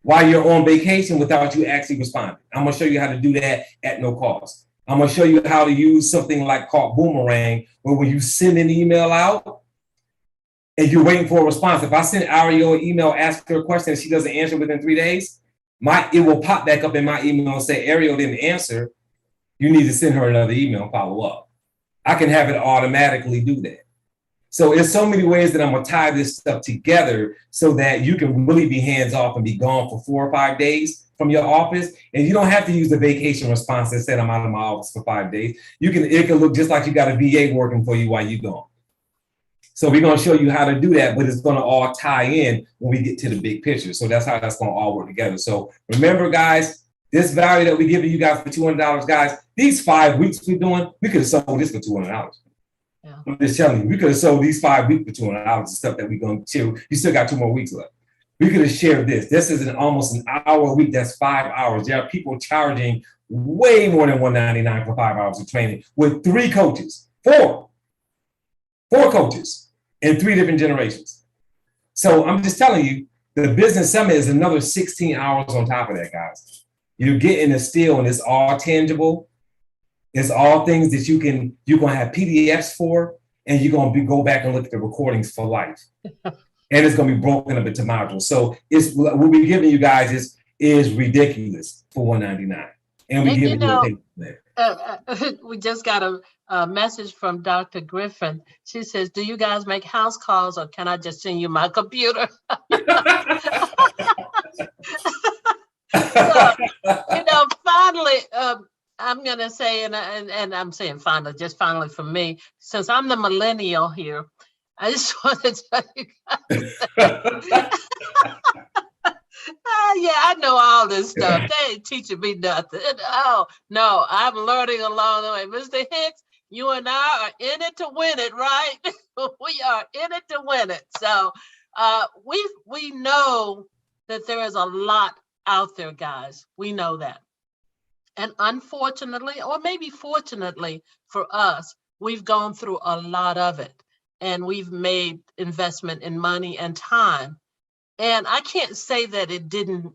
while you're on vacation without you actually responding. I'm gonna show you how to do that at no cost. I'm gonna show you how to use something like called Boomerang, where when you send an email out and you're waiting for a response, if I send Ariel an email, ask her a question, and she doesn't answer within 3 days, it will pop back up in my email and say, Ariel didn't answer. You need to send her another email and follow up. I can have it automatically do that. So there's so many ways that I'm gonna tie this stuff together so that you can really be hands off and be gone for 4 or 5 days from your office. And you don't have to use the vacation response that said I'm out of my office for 5 days. It can look just like you got a VA working for you while you're gone. So we're gonna show you how to do that, but it's gonna all tie in when we get to the big picture. So that's how that's gonna all work together. So remember, guys, this value that we're giving you guys for $200, guys, these 5 weeks we're doing, we could have sold this for $200. Yeah. I'm just telling you, we could have sold these 5 weeks for $200 and stuff that we're going to share. You still got 2 more weeks left. We could have shared this. This is almost an hour a week. That's 5 hours. There are people charging way more than $199 for 5 hours of training with 3 coaches, 4 coaches in 3 different generations. So I'm just telling you, the business summit is another 16 hours on top of that, guys. You're getting a steal, and it's all tangible. It's all things that you're gonna have PDFs for, and you're gonna go back and look at the recordings for life. And it's gonna be broken up into modules. So it's what we're giving you guys is ridiculous for $199. And we give you a we just got a message from Dr. Griffin. She says, "Do you guys make house calls, or can I just send you my computer?" So, finally, I'm going to say, and I'm saying finally, just finally for me, since I'm the millennial here, I just want to tell you guys. Yeah, I know all this stuff. They ain't teaching me nothing. Oh, no, I'm learning along the way. Mr. Hicks, you and I are in it to win it, right? We are in it to win it. So we know that there is a lot out there, guys. We know that. And unfortunately, or maybe fortunately for us, we've gone through a lot of it, and we've made investment in money and time. And I can't say that it didn't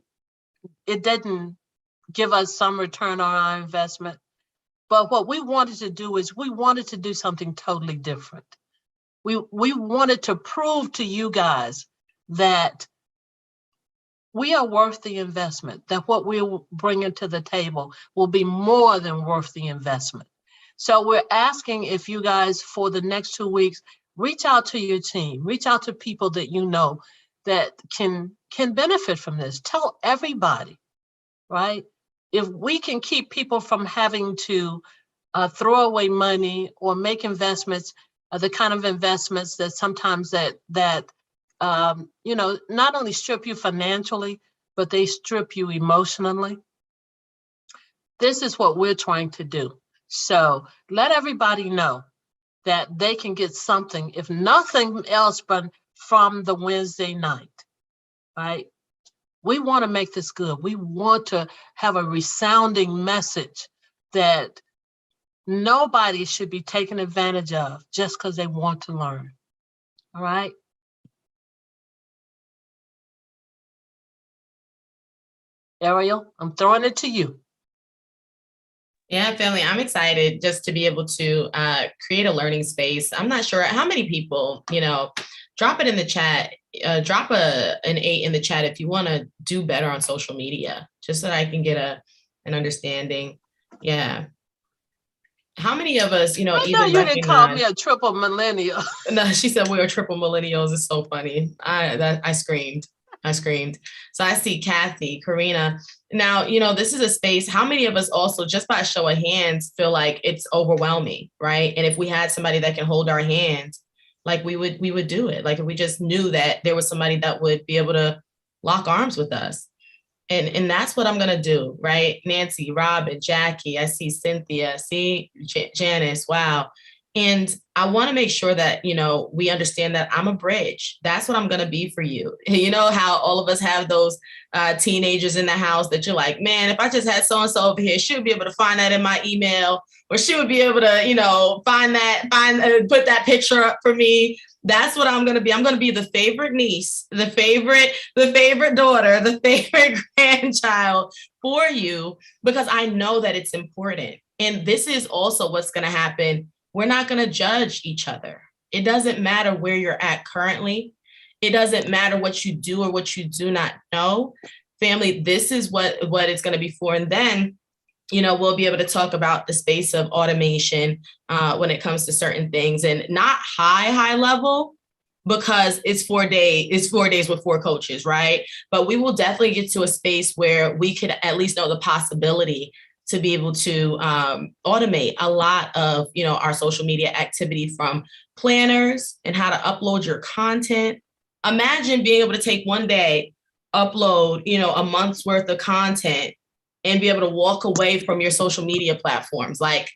give us some return on our investment. But what we wanted to do is we wanted to do something totally different. We wanted to prove to you guys that we are worth the investment, that what we're bringing to the table will be more than worth the investment. So we're asking if you guys, for the next 2 weeks, reach out to your team, reach out to people that you know that can benefit from this. Tell everybody, right? If we can keep people from having to throw away money or make investments, the kind of investments that sometimes that not only strip you financially, but they strip you emotionally. This is what we're trying to do. So let everybody know that they can get something, if nothing else, but from the Wednesday night, right? We want to make this good. We want to have a resounding message that nobody should be taken advantage of just because they want to learn. All right? Ariel, I'm throwing it to you. Yeah, family, I'm excited just to be able to create a learning space. I'm not sure how many people, drop it in the chat, drop an 8 in the chat if you want to do better on social media, just so that I can get an understanding. Yeah. How many of us, I know even you didn't call recognize? me a triple millennial. No, she said we are triple millennials. It's so funny. I screamed. I screamed. So I see Kathy, Karina. Now, this is a space. How many of us also, just by a show of hands, feel like it's overwhelming, right? And if we had somebody that can hold our hands, like we would do it. Like if we just knew that there was somebody that would be able to lock arms with us. And that's what I'm gonna do, right? Nancy, Robin, Jackie, I see Cynthia, see Janice, wow. And I want to make sure that, we understand that I'm a bridge. That's what I'm going to be for you. You know how all of us have those teenagers in the house that you're like, man, if I just had so-and-so over here, she would be able to find that in my email, or she would be able to, put that picture up for me. That's what I'm going to be. I'm going to be the favorite niece, the favorite daughter, the favorite grandchild for you, because I know that it's important. And this is also what's going to happen. We're not going to judge each other. It doesn't matter where you're at currently. It doesn't matter what you do or what you do not know. Family, this is what it's going to be for. And then, we'll be able to talk about the space of automation when it comes to certain things, and not high level, because it's 4 days. It's 4 days with 4 coaches, right? But we will definitely get to a space where we could at least know the possibility to be able to automate a lot of, our social media activity, from planners and how to upload your content. Imagine being able to take one day, upload, a month's worth of content, and be able to walk away from your social media platforms. Like,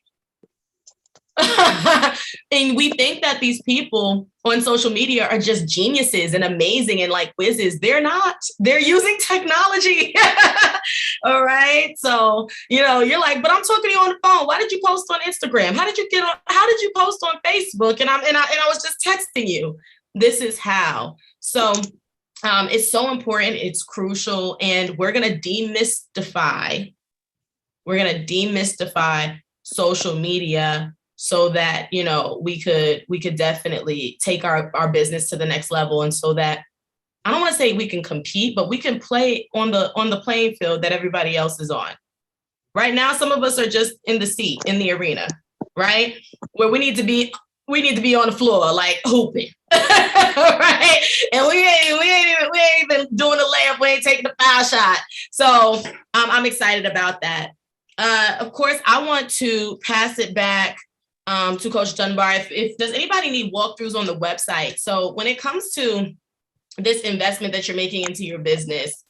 and we think that these people on social media are just geniuses and amazing and like whizzes. They're not. They're using technology. All right. So, you're like, but I'm talking to you on the phone. Why did you post on Instagram? How did you post on Facebook? And I was just texting you. This is how. So it's so important. It's crucial. And we're going to demystify social media, so that, we could definitely take our business to the next level. And so that, I don't want to say we can compete, but we can play on the playing field that everybody else is on. Right now, some of us are just in the seat, in the arena, right? Where we need to be on the floor, like hooping. Right? And we ain't even doing the layup, we ain't taking the foul shot. So I'm excited about that. Of course, I want to pass it back to Coach Dunbar. If does anybody need walkthroughs on the website? So when it comes to this investment that you're making into your business,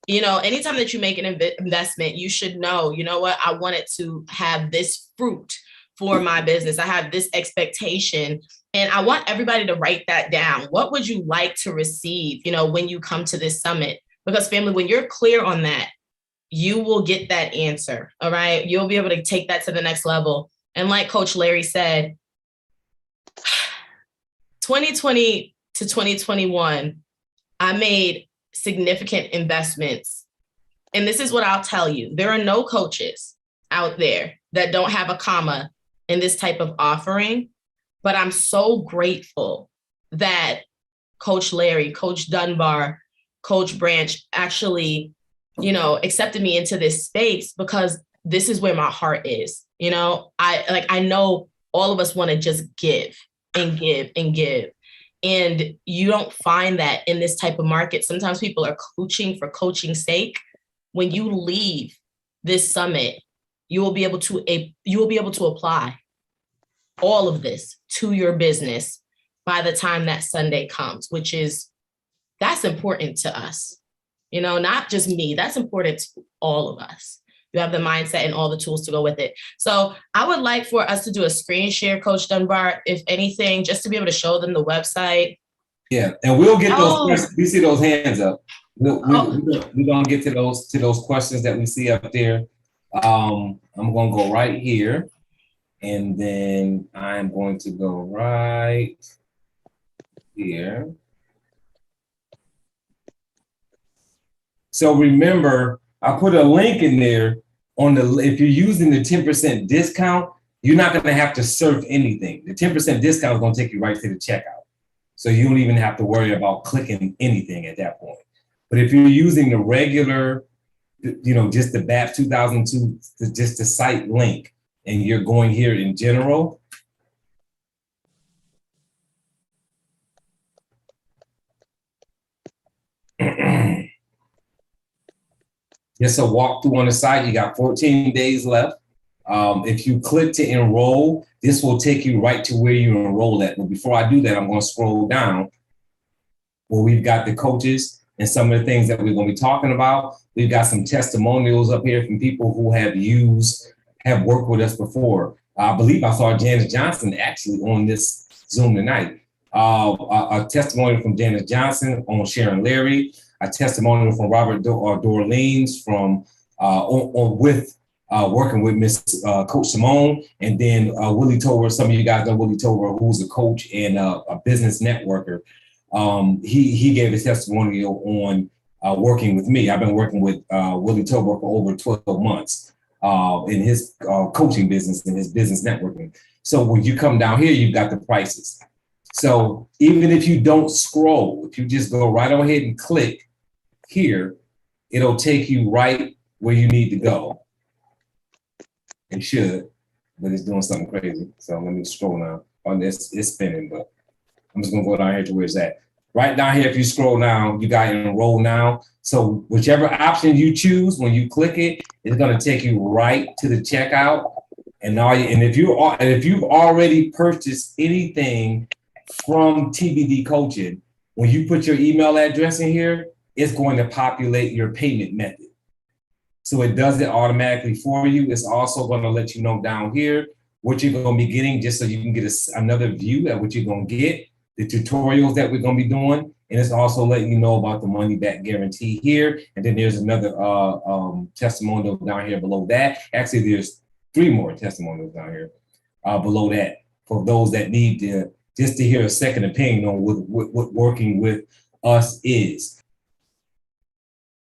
anytime that you make an investment, you should know, what, I want it to have this fruit for my business. I have this expectation, and I want everybody to write that down. What would you like to receive, when you come to this summit? Because family, when you're clear on that, you will get that answer. All right. You'll be able to take that to the next level. And like Coach Larry said, 2020 to 2021, I made significant investments. And this is what I'll tell you. There are no coaches out there that don't have a comma in this type of offering. But I'm so grateful that Coach Larry, Coach Dunbar, Coach Branch actually, accepted me into this space, because this is where my heart is. I know all of us want to just give and give and give. And you don't find that in this type of market. Sometimes people are coaching for coaching's sake. When you leave this summit, you will be able to apply all of this to your business by the time that Sunday comes, that's important to us. Not just me, that's important to all of us. You have the mindset and all the tools to go with it. So I would like for us to do a screen share, Coach Dunbar, if anything, just to be able to show them the website. Yeah, and we'll get those questions. We see those hands up. We're gonna get to those questions that we see up there. I'm gonna go right here, and then I'm going to go right here. So remember, I put a link in there if you're using the 10% discount, you're not going to have to surf anything. The 10% discount is going to take you right to the checkout. So you don't even have to worry about clicking anything at that point. But if you're using the regular, just the BAPS 2002, just the site link, and you're going here in general, just a walkthrough on the site. You got 14 days left. If you click to enroll, this will take you right to where you enroll at. But before I do that, I'm going to scroll down where we've got the coaches and some of the things that we're going to be talking about. We've got some testimonials up here from people who have worked with us before. I believe I saw Janice Johnson actually on this Zoom tonight. A testimonial from Janice Johnson on Sharon Larry, a testimonial from Robert Dorleans from working with Miss Coach Simone, and then Willie Tover. Some of you guys know Willie Tover, who's a coach and a business networker. He gave a testimonial on working with me. I've been working with Willie Tover for over 12 months in his coaching business and his business networking. So when you come down here, you've got the prices. So even if you don't scroll, if you just go right on ahead and click here, it'll take you right where you need to go. It should, but it's doing something crazy. So let me scroll now. On this, it's spinning, but I'm just gonna go down here to where it's at. Right down here, if you scroll down, you got enroll now. So whichever option you choose, when you click it, it's gonna take you right to the checkout. And if you've already purchased anything from TBD Coaching, when you put your email address in here, it's going to populate your payment method. So it does it automatically for you. It's also going to let you know down here what you're going to be getting, just so you can get another view at what you're going to get, the tutorials that we're going to be doing. And it's also letting you know about the money back guarantee here. And then there's another testimonial down here below that. Actually, there's 3 more testimonials down here below that for those that need to hear a second opinion on what working with us is.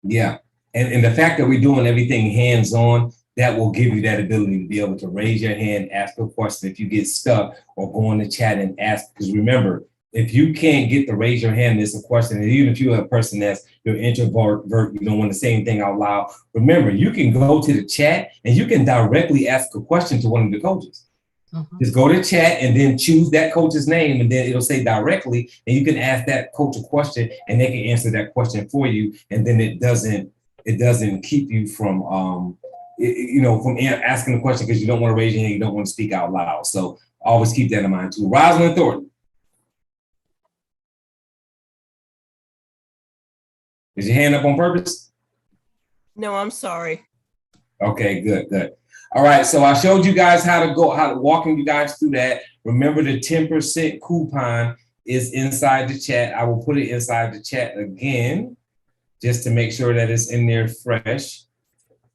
Yeah. And the fact that we're doing everything hands-on, that will give you that ability to be able to raise your hand, ask a question if you get stuck, or go in the chat and ask. Because remember, if you can't get to raise your hand, it's a question. And even if you're a person you're introvert, you don't want to say anything out loud, remember, you can go to the chat and you can directly ask a question to one of the coaches. Mm-hmm. Just go to chat and then choose that coach's name, and then it'll say directly, and you can ask that coach a question and they can answer that question for you. And then it doesn't keep you from from asking the question because you don't want to raise your hand, you don't want to speak out loud. So always keep that in mind too. Rosalind Thornton. Is your hand up on purpose? No, I'm sorry. Okay, good. All right, so I showed you guys how to walking you guys through that. Remember, the 10% coupon is inside the chat. I will put it inside the chat again, just to make sure that it's in there fresh.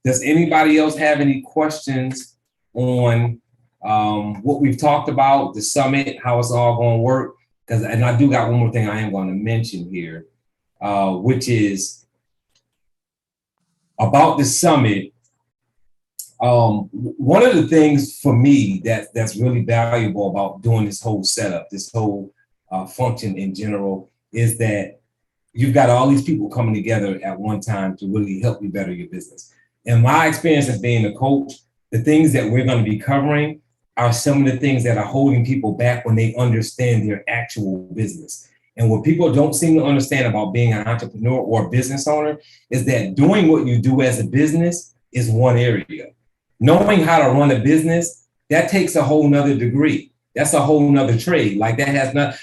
Does anybody else have any questions on what we've talked about, the summit, how it's all going to work? And I do got one more thing I am going to mention here, which is about the summit. One of the things for me that's really valuable about doing this whole setup, this whole function in general, is that you've got all these people coming together at one time to really help you better your business. In my experience as being a coach, the things that we're going to be covering are some of the things that are holding people back when they understand their actual business. And what people don't seem to understand about being an entrepreneur or a business owner is that doing what you do as a business is one area. Knowing how to run a business, that takes a whole nother degree. That's a whole nother trade. Like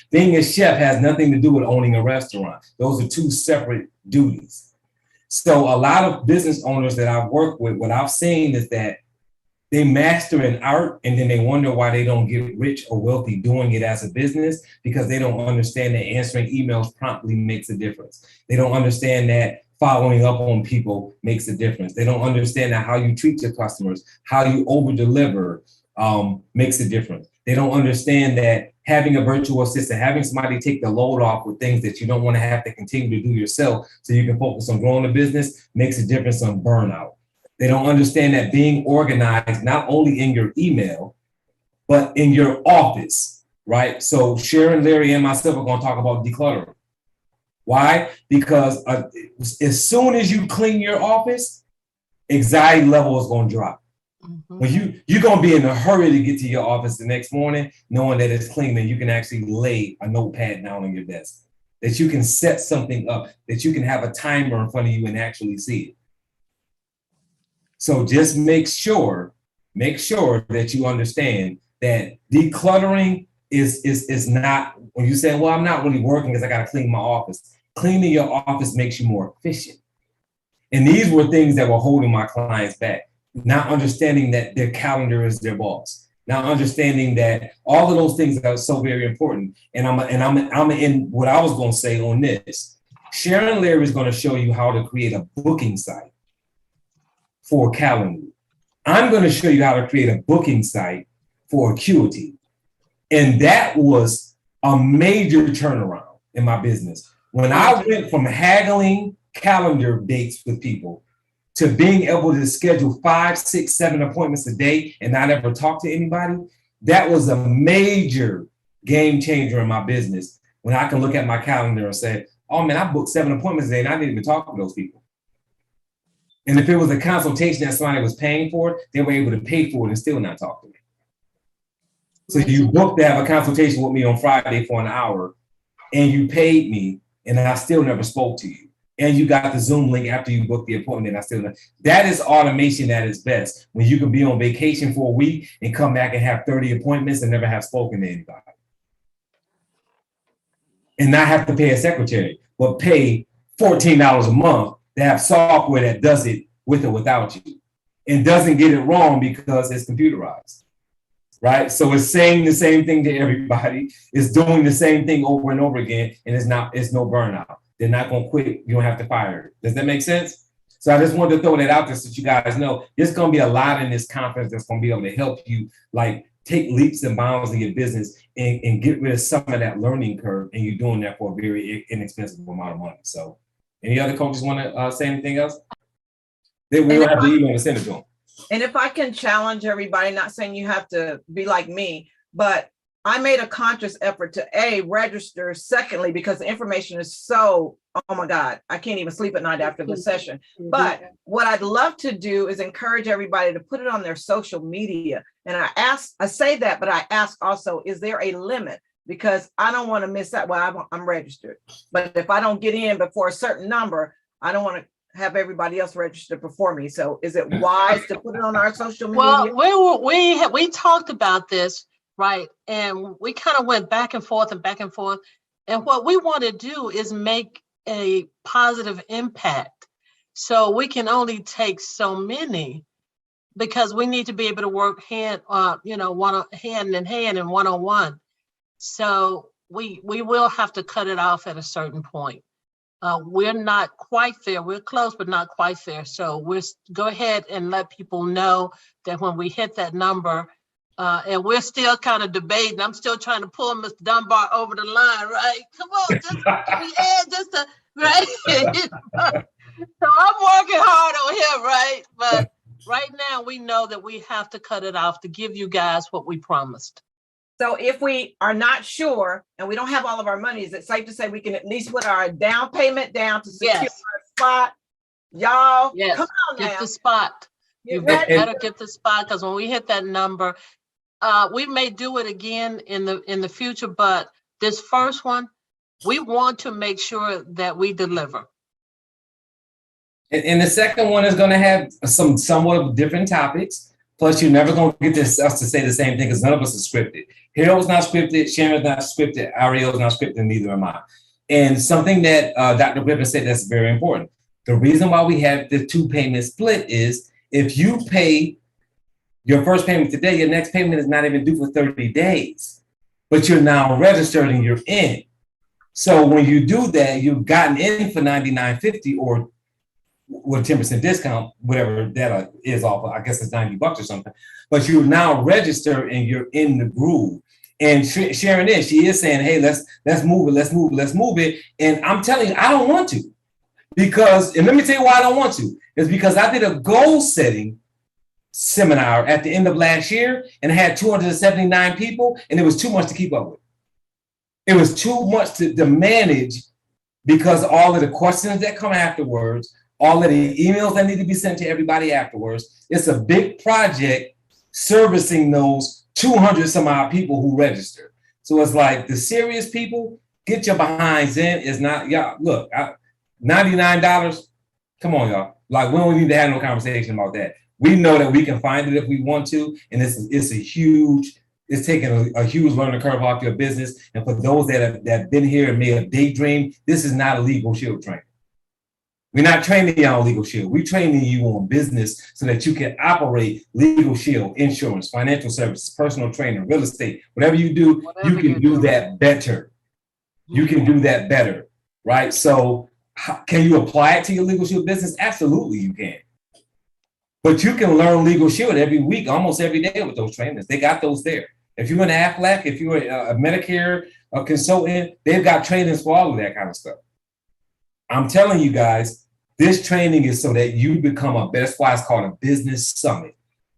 being a chef has nothing to do with owning a restaurant. Those are 2 separate duties. So a lot of business owners that I've worked with, what I've seen is that they master an art and then they wonder why they don't get rich or wealthy doing it as a business, because they don't understand that answering emails promptly makes a difference. They don't understand that following up on people makes a difference. They don't understand that how you treat your customers, how you over deliver makes a difference. They don't understand that having a virtual assistant, having somebody take the load off with things that you don't want to have to continue to do yourself so you can focus on growing the business makes a difference on burnout. They don't understand that being organized, not only in your email, but in your office, right? So Sharon, Larry, and myself are going to talk about decluttering. Why? Because as soon as you clean your office, anxiety level is going to drop. Mhm. When you're going to be in a hurry to get to your office the next morning, knowing that it's clean, and you can actually lay a notepad down on your desk, that you can set something up, that you can have a timer in front of you and actually see it. So just make sure that you understand that decluttering is not, when you say, well, I'm not really working because I got to clean my office. Cleaning your office makes you more efficient. And these were things that were holding my clients back. Not understanding that their calendar is their boss. Not understanding that all of those things are so very important. And I'm in what I was going to say on this. Sharon Larry is going to show you how to create a booking site for calendar. I'm going to show you how to create a booking site for Acuity. And that was a major turnaround in my business. When I went from haggling calendar dates with people to being able to schedule 5, 6, 7 appointments a day and not ever talk to anybody, that was a major game changer in my business. When I can look at my calendar and say, oh man, I booked 7 appointments a day and I didn't even talk to those people. And if it was a consultation that somebody was paying for, they were able to pay for it and still not talk to me. So you booked to have a consultation with me on Friday for an hour and you paid me and I still never spoke to you. And you got the Zoom link after you booked the appointment and I still never. That is automation at its best. When you can be on vacation for a week and come back and have 30 appointments and never have spoken to anybody. And not have to pay a secretary, but pay $14 a month to have software that does it with or without you and doesn't get it wrong because it's computerized, right? So it's saying the same thing to everybody. It's doing the same thing over and over again. And it's no burnout. They're not going to quit. You don't have to fire it. Does that make sense? So I just wanted to throw that out there so that you guys know there's going to be a lot in this conference that's going to be able to help you like take leaps and bounds in your business and get rid of some of that learning curve. And you're doing that for a very inexpensive amount of money. So any other coaches want to say anything else? They will have the email to send it to them. And if I can challenge everybody, not saying you have to be like me, but I made a conscious effort to register. Secondly, because the information is so, oh my God, I can't even sleep at night after the session. But what I'd love to do is encourage everybody to put it on their social media. And I say that, but I ask also, is there a limit? Because I don't want to miss that. Well, I'm registered, but if I don't get in before a certain number, I don't want to have everybody else register before me. So is it wise to put it on our social media? Well, we talked about this, right? And we kind of went back and forth and back and forth. And what we want to do is make a positive impact. So we can only take so many because we need to be able to work hand in hand and one-on-one. So we will have to cut it off at a certain point. We're not quite there. We're close, but not quite there. So we'll go ahead and let people know that when we hit that number, and we're still kind of debating. I'm still trying to pull Mr. Dunbar over the line, right? Come on, right? So I'm working hard on him, right? But right now we know that we have to cut it off to give you guys what we promised. So if we are not sure and we don't have all of our money, is it safe to say we can at least put our down payment down to secure our spot? Y'all, come on now. Get the spot. You better get the spot because when we hit that number, we may do it again in the future, but this first one, we want to make sure that we deliver. And the second one is going to have somewhat of different topics. Plus, you're never going to get us to say the same thing because none of us are scripted. Harold's not scripted, Sharon's not scripted, Ariel's not scripted, and neither am I. And something that Dr. Griffin said that's very important. The reason why we have the 2 payment split is if you pay your first payment today, your next payment is not even due for 30 days, but you're now registered and you're in. So when you do that, you've gotten in for $99.50 or with a 10% discount, whatever that is off of, I guess it's $90 or something, but you're now registered and you're in the groove. And Sharon she is saying, hey, let's move it. And I'm telling you, I don't want to. Because, and let me tell you why I don't want to. It's because I did a goal setting seminar at the end of last year and had 279 people, and it was too much to keep up with. It was too much to manage because all of the questions that come afterwards, all of the emails that need to be sent to everybody afterwards. It's a big project servicing those 200 some odd people who registered. So it's like the serious people, get your behinds in. It's not, y'all, look, $99. Come on, y'all. Like, we don't need to have no conversation about that. We know that we can find it if we want to. And it's taking a huge learning curve off your business. And for those that have been here and may have daydreamed, this is not a legal shield training. We're not training you on legal shield. We're training you on business so that you can operate legal shield, insurance, financial services, personal training, real estate, whatever you do, you can do that better. You can do that better, right? So can you apply it to your legal shield business? Absolutely, you can. But you can learn legal shield every week, almost every day with those trainers. They got those there. If you're an AFLAC, if you're a Medicare a consultant, they've got trainings for all of that kind of stuff. I'm telling you guys, this training is so that you become that's why it's called a business summit.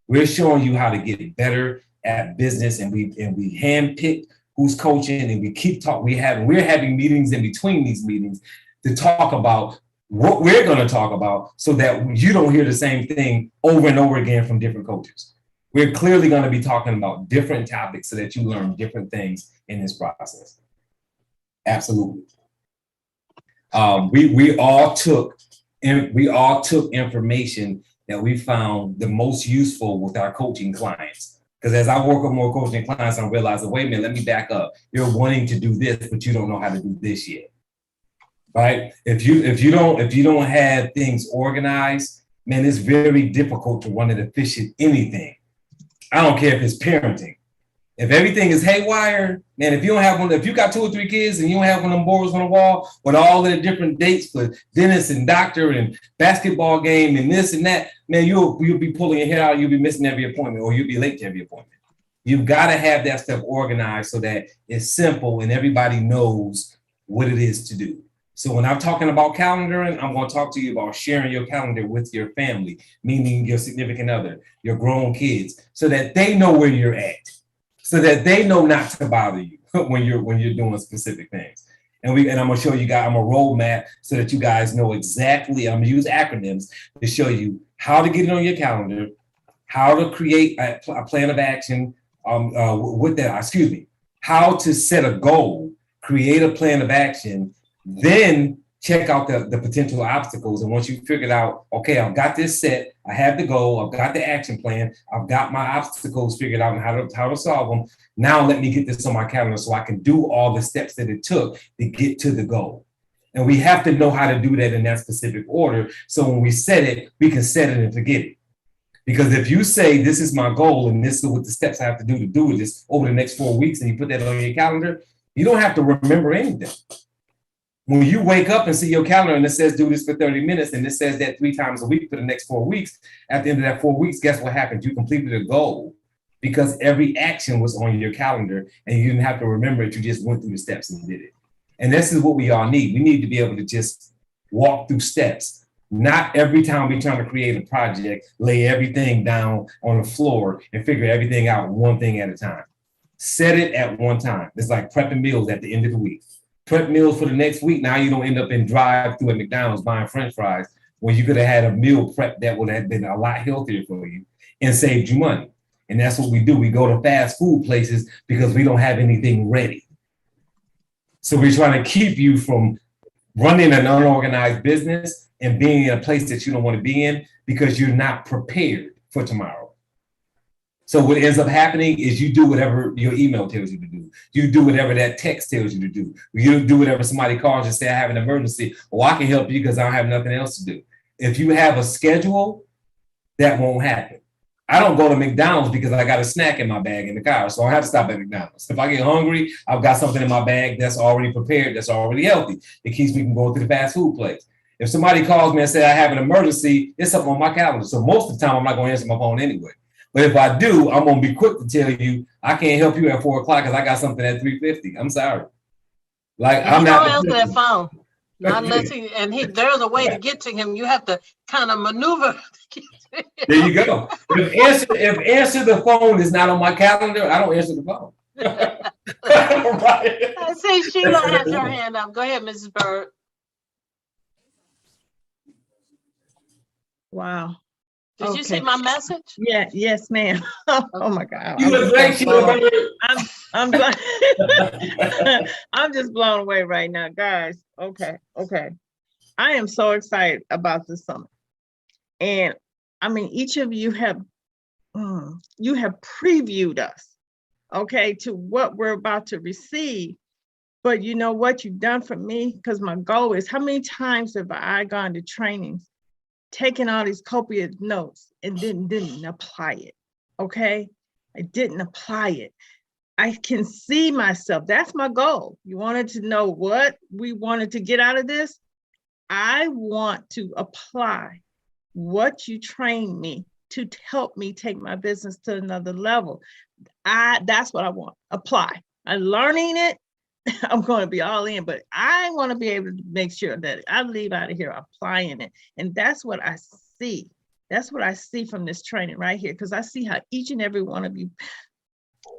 We're showing you how to get better at business, and we handpick who's coaching, and we keep talking. We're having meetings in between these meetings to talk about what we're going to talk about so that you don't hear the same thing over and over again from different coaches. We're clearly going to be talking about different topics so that you learn different things in this process. Absolutely. We all took information that we found the most useful with our coaching clients. Because as I work with more coaching clients, I'm realizing, wait a minute, let me back up. You're wanting to do this, but you don't know how to do this yet. Right? If you don't have things organized, man, it's very difficult to run an efficient anything. I don't care if it's parenting. If everything is haywire, man, if you got 2 or 3 kids and you don't have one of them boards on the wall with all of the different dates for dentist and doctor and basketball game and this and that, man, you'll be pulling your hair out. You'll be missing every appointment, or you'll be late to every appointment. You've got to have that stuff organized so that it's simple and everybody knows what it is to do. So when I'm talking about calendaring, I'm going to talk to you about sharing your calendar with your family, meaning your significant other, your grown kids, so that they know where you're at, so that they know not to bother you when you're doing specific things. And I'm going to show you guys, I'm a roadmap so that you guys know exactly, I'm going to use acronyms to show you how to get it on your calendar, how to create a plan of action how to set a goal, create a plan of action, then check out the potential obstacles. And once you figured out, okay, I've got this set, I have the goal, I've got the action plan, I've got my obstacles figured out and how to solve them. Now let me get this on my calendar so I can do all the steps that it took to get to the goal. And we have to know how to do that in that specific order. So when we set it, we can set it and forget it. Because if you say, this is my goal and this is what the steps I have to do this over the next 4 weeks, and you put that on your calendar, you don't have to remember anything. When you wake up and see your calendar and it says do this for 30 minutes and it says that 3 times a week for the next 4 weeks, at the end of that 4 weeks, guess what happened? You completed a goal because every action was on your calendar and you didn't have to remember it. You just went through the steps and did it. And this is what we all need. We need to be able to just walk through steps. Not every time we're trying to create a project, lay everything down on the floor and figure everything out one thing at a time. Set it at one time. It's like prepping meals at the end of the week. Prep meals for the next week. Now you don't end up in drive-through at McDonald's buying French fries when you could have had a meal prep that would have been a lot healthier for you and saved you money. And that's what we do. We go to fast food places because we don't have anything ready. So we're trying to keep you from running an unorganized business and being in a place that you don't want to be in because you're not prepared for tomorrow. So what ends up happening is you do whatever your email tells you to do. You do whatever that text tells you to do. You do whatever somebody calls and say, I have an emergency. Well, I can help you because I don't have nothing else to do. If you have a schedule, that won't happen. I don't go to McDonald's because I got a snack in my bag in the car, so I don't have to stop at McDonald's. If I get hungry, I've got something in my bag that's already prepared, that's already healthy. It keeps me from going to the fast food place. If somebody calls me and says I have an emergency, it's up on my calendar. So most of the time, I'm not going to answer my phone anyway. But if I do, I'm going to be quick to tell you, I can't help you at 4 o'clock because I got something at 3:50. I'm sorry. Like, I'm not. Don't answer that phone. Not unless there's a way to get to him. You have to kind of maneuver. There you go. If answer the phone is not on my calendar, I don't answer the phone. Right. I see Sheila has her hand up. Go ahead, Mrs. Bird. Wow. Did you see my message? Yeah, yes, ma'am. Oh my God. You look great, Sheila. I'm I'm just blown away right now, guys. Okay. I am so excited about this summit. And I mean, each of you have previewed us, okay, to what we're about to receive. But you know what you've done for me? Because my goal is, how many times have I gone to trainings, taking all these copious notes and didn't apply it? Okay, I didn't apply it. I can see myself. That's my goal. You wanted to know what we wanted to get out of this? I want to apply what you trained me to help me take my business to another level. That's what I want. Apply. I'm learning it. I'm going to be all in, but I want to be able to make sure that I leave out of here applying it. And that's what I see. That's what I see from this training right here, because I see how each and every one of you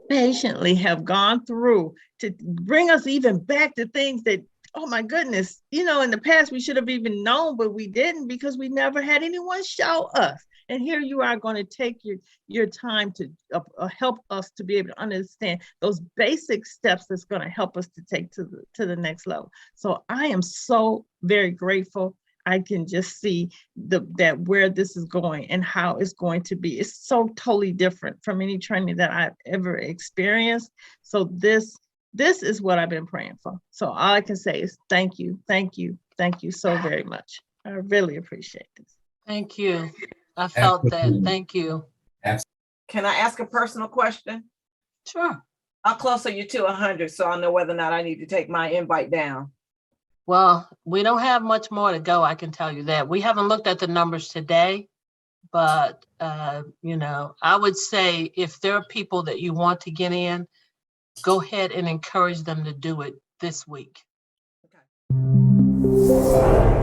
patiently have gone through to bring us even back to things that, oh my goodness, in the past we should have even known, but we didn't, because we never had anyone show us. And here you are going to take your time to help us to be able to understand those basic steps that's going to help us to take to the next level. So I am so very grateful. I can just see that where this is going and how it's going to be. It's so totally different from any training that I've ever experienced. So this is what I've been praying for. So all I can say is thank you so very much. I really appreciate this. Thank you. I felt that. Thank you. Can I ask a personal question? Sure. How close are you to 100, so I know whether or not I need to take my invite down? Well, we don't have much more to go. I can tell you that. We haven't looked at the numbers today, but I would say if there are people that you want to get in, go ahead and encourage them to do it this week. Okay.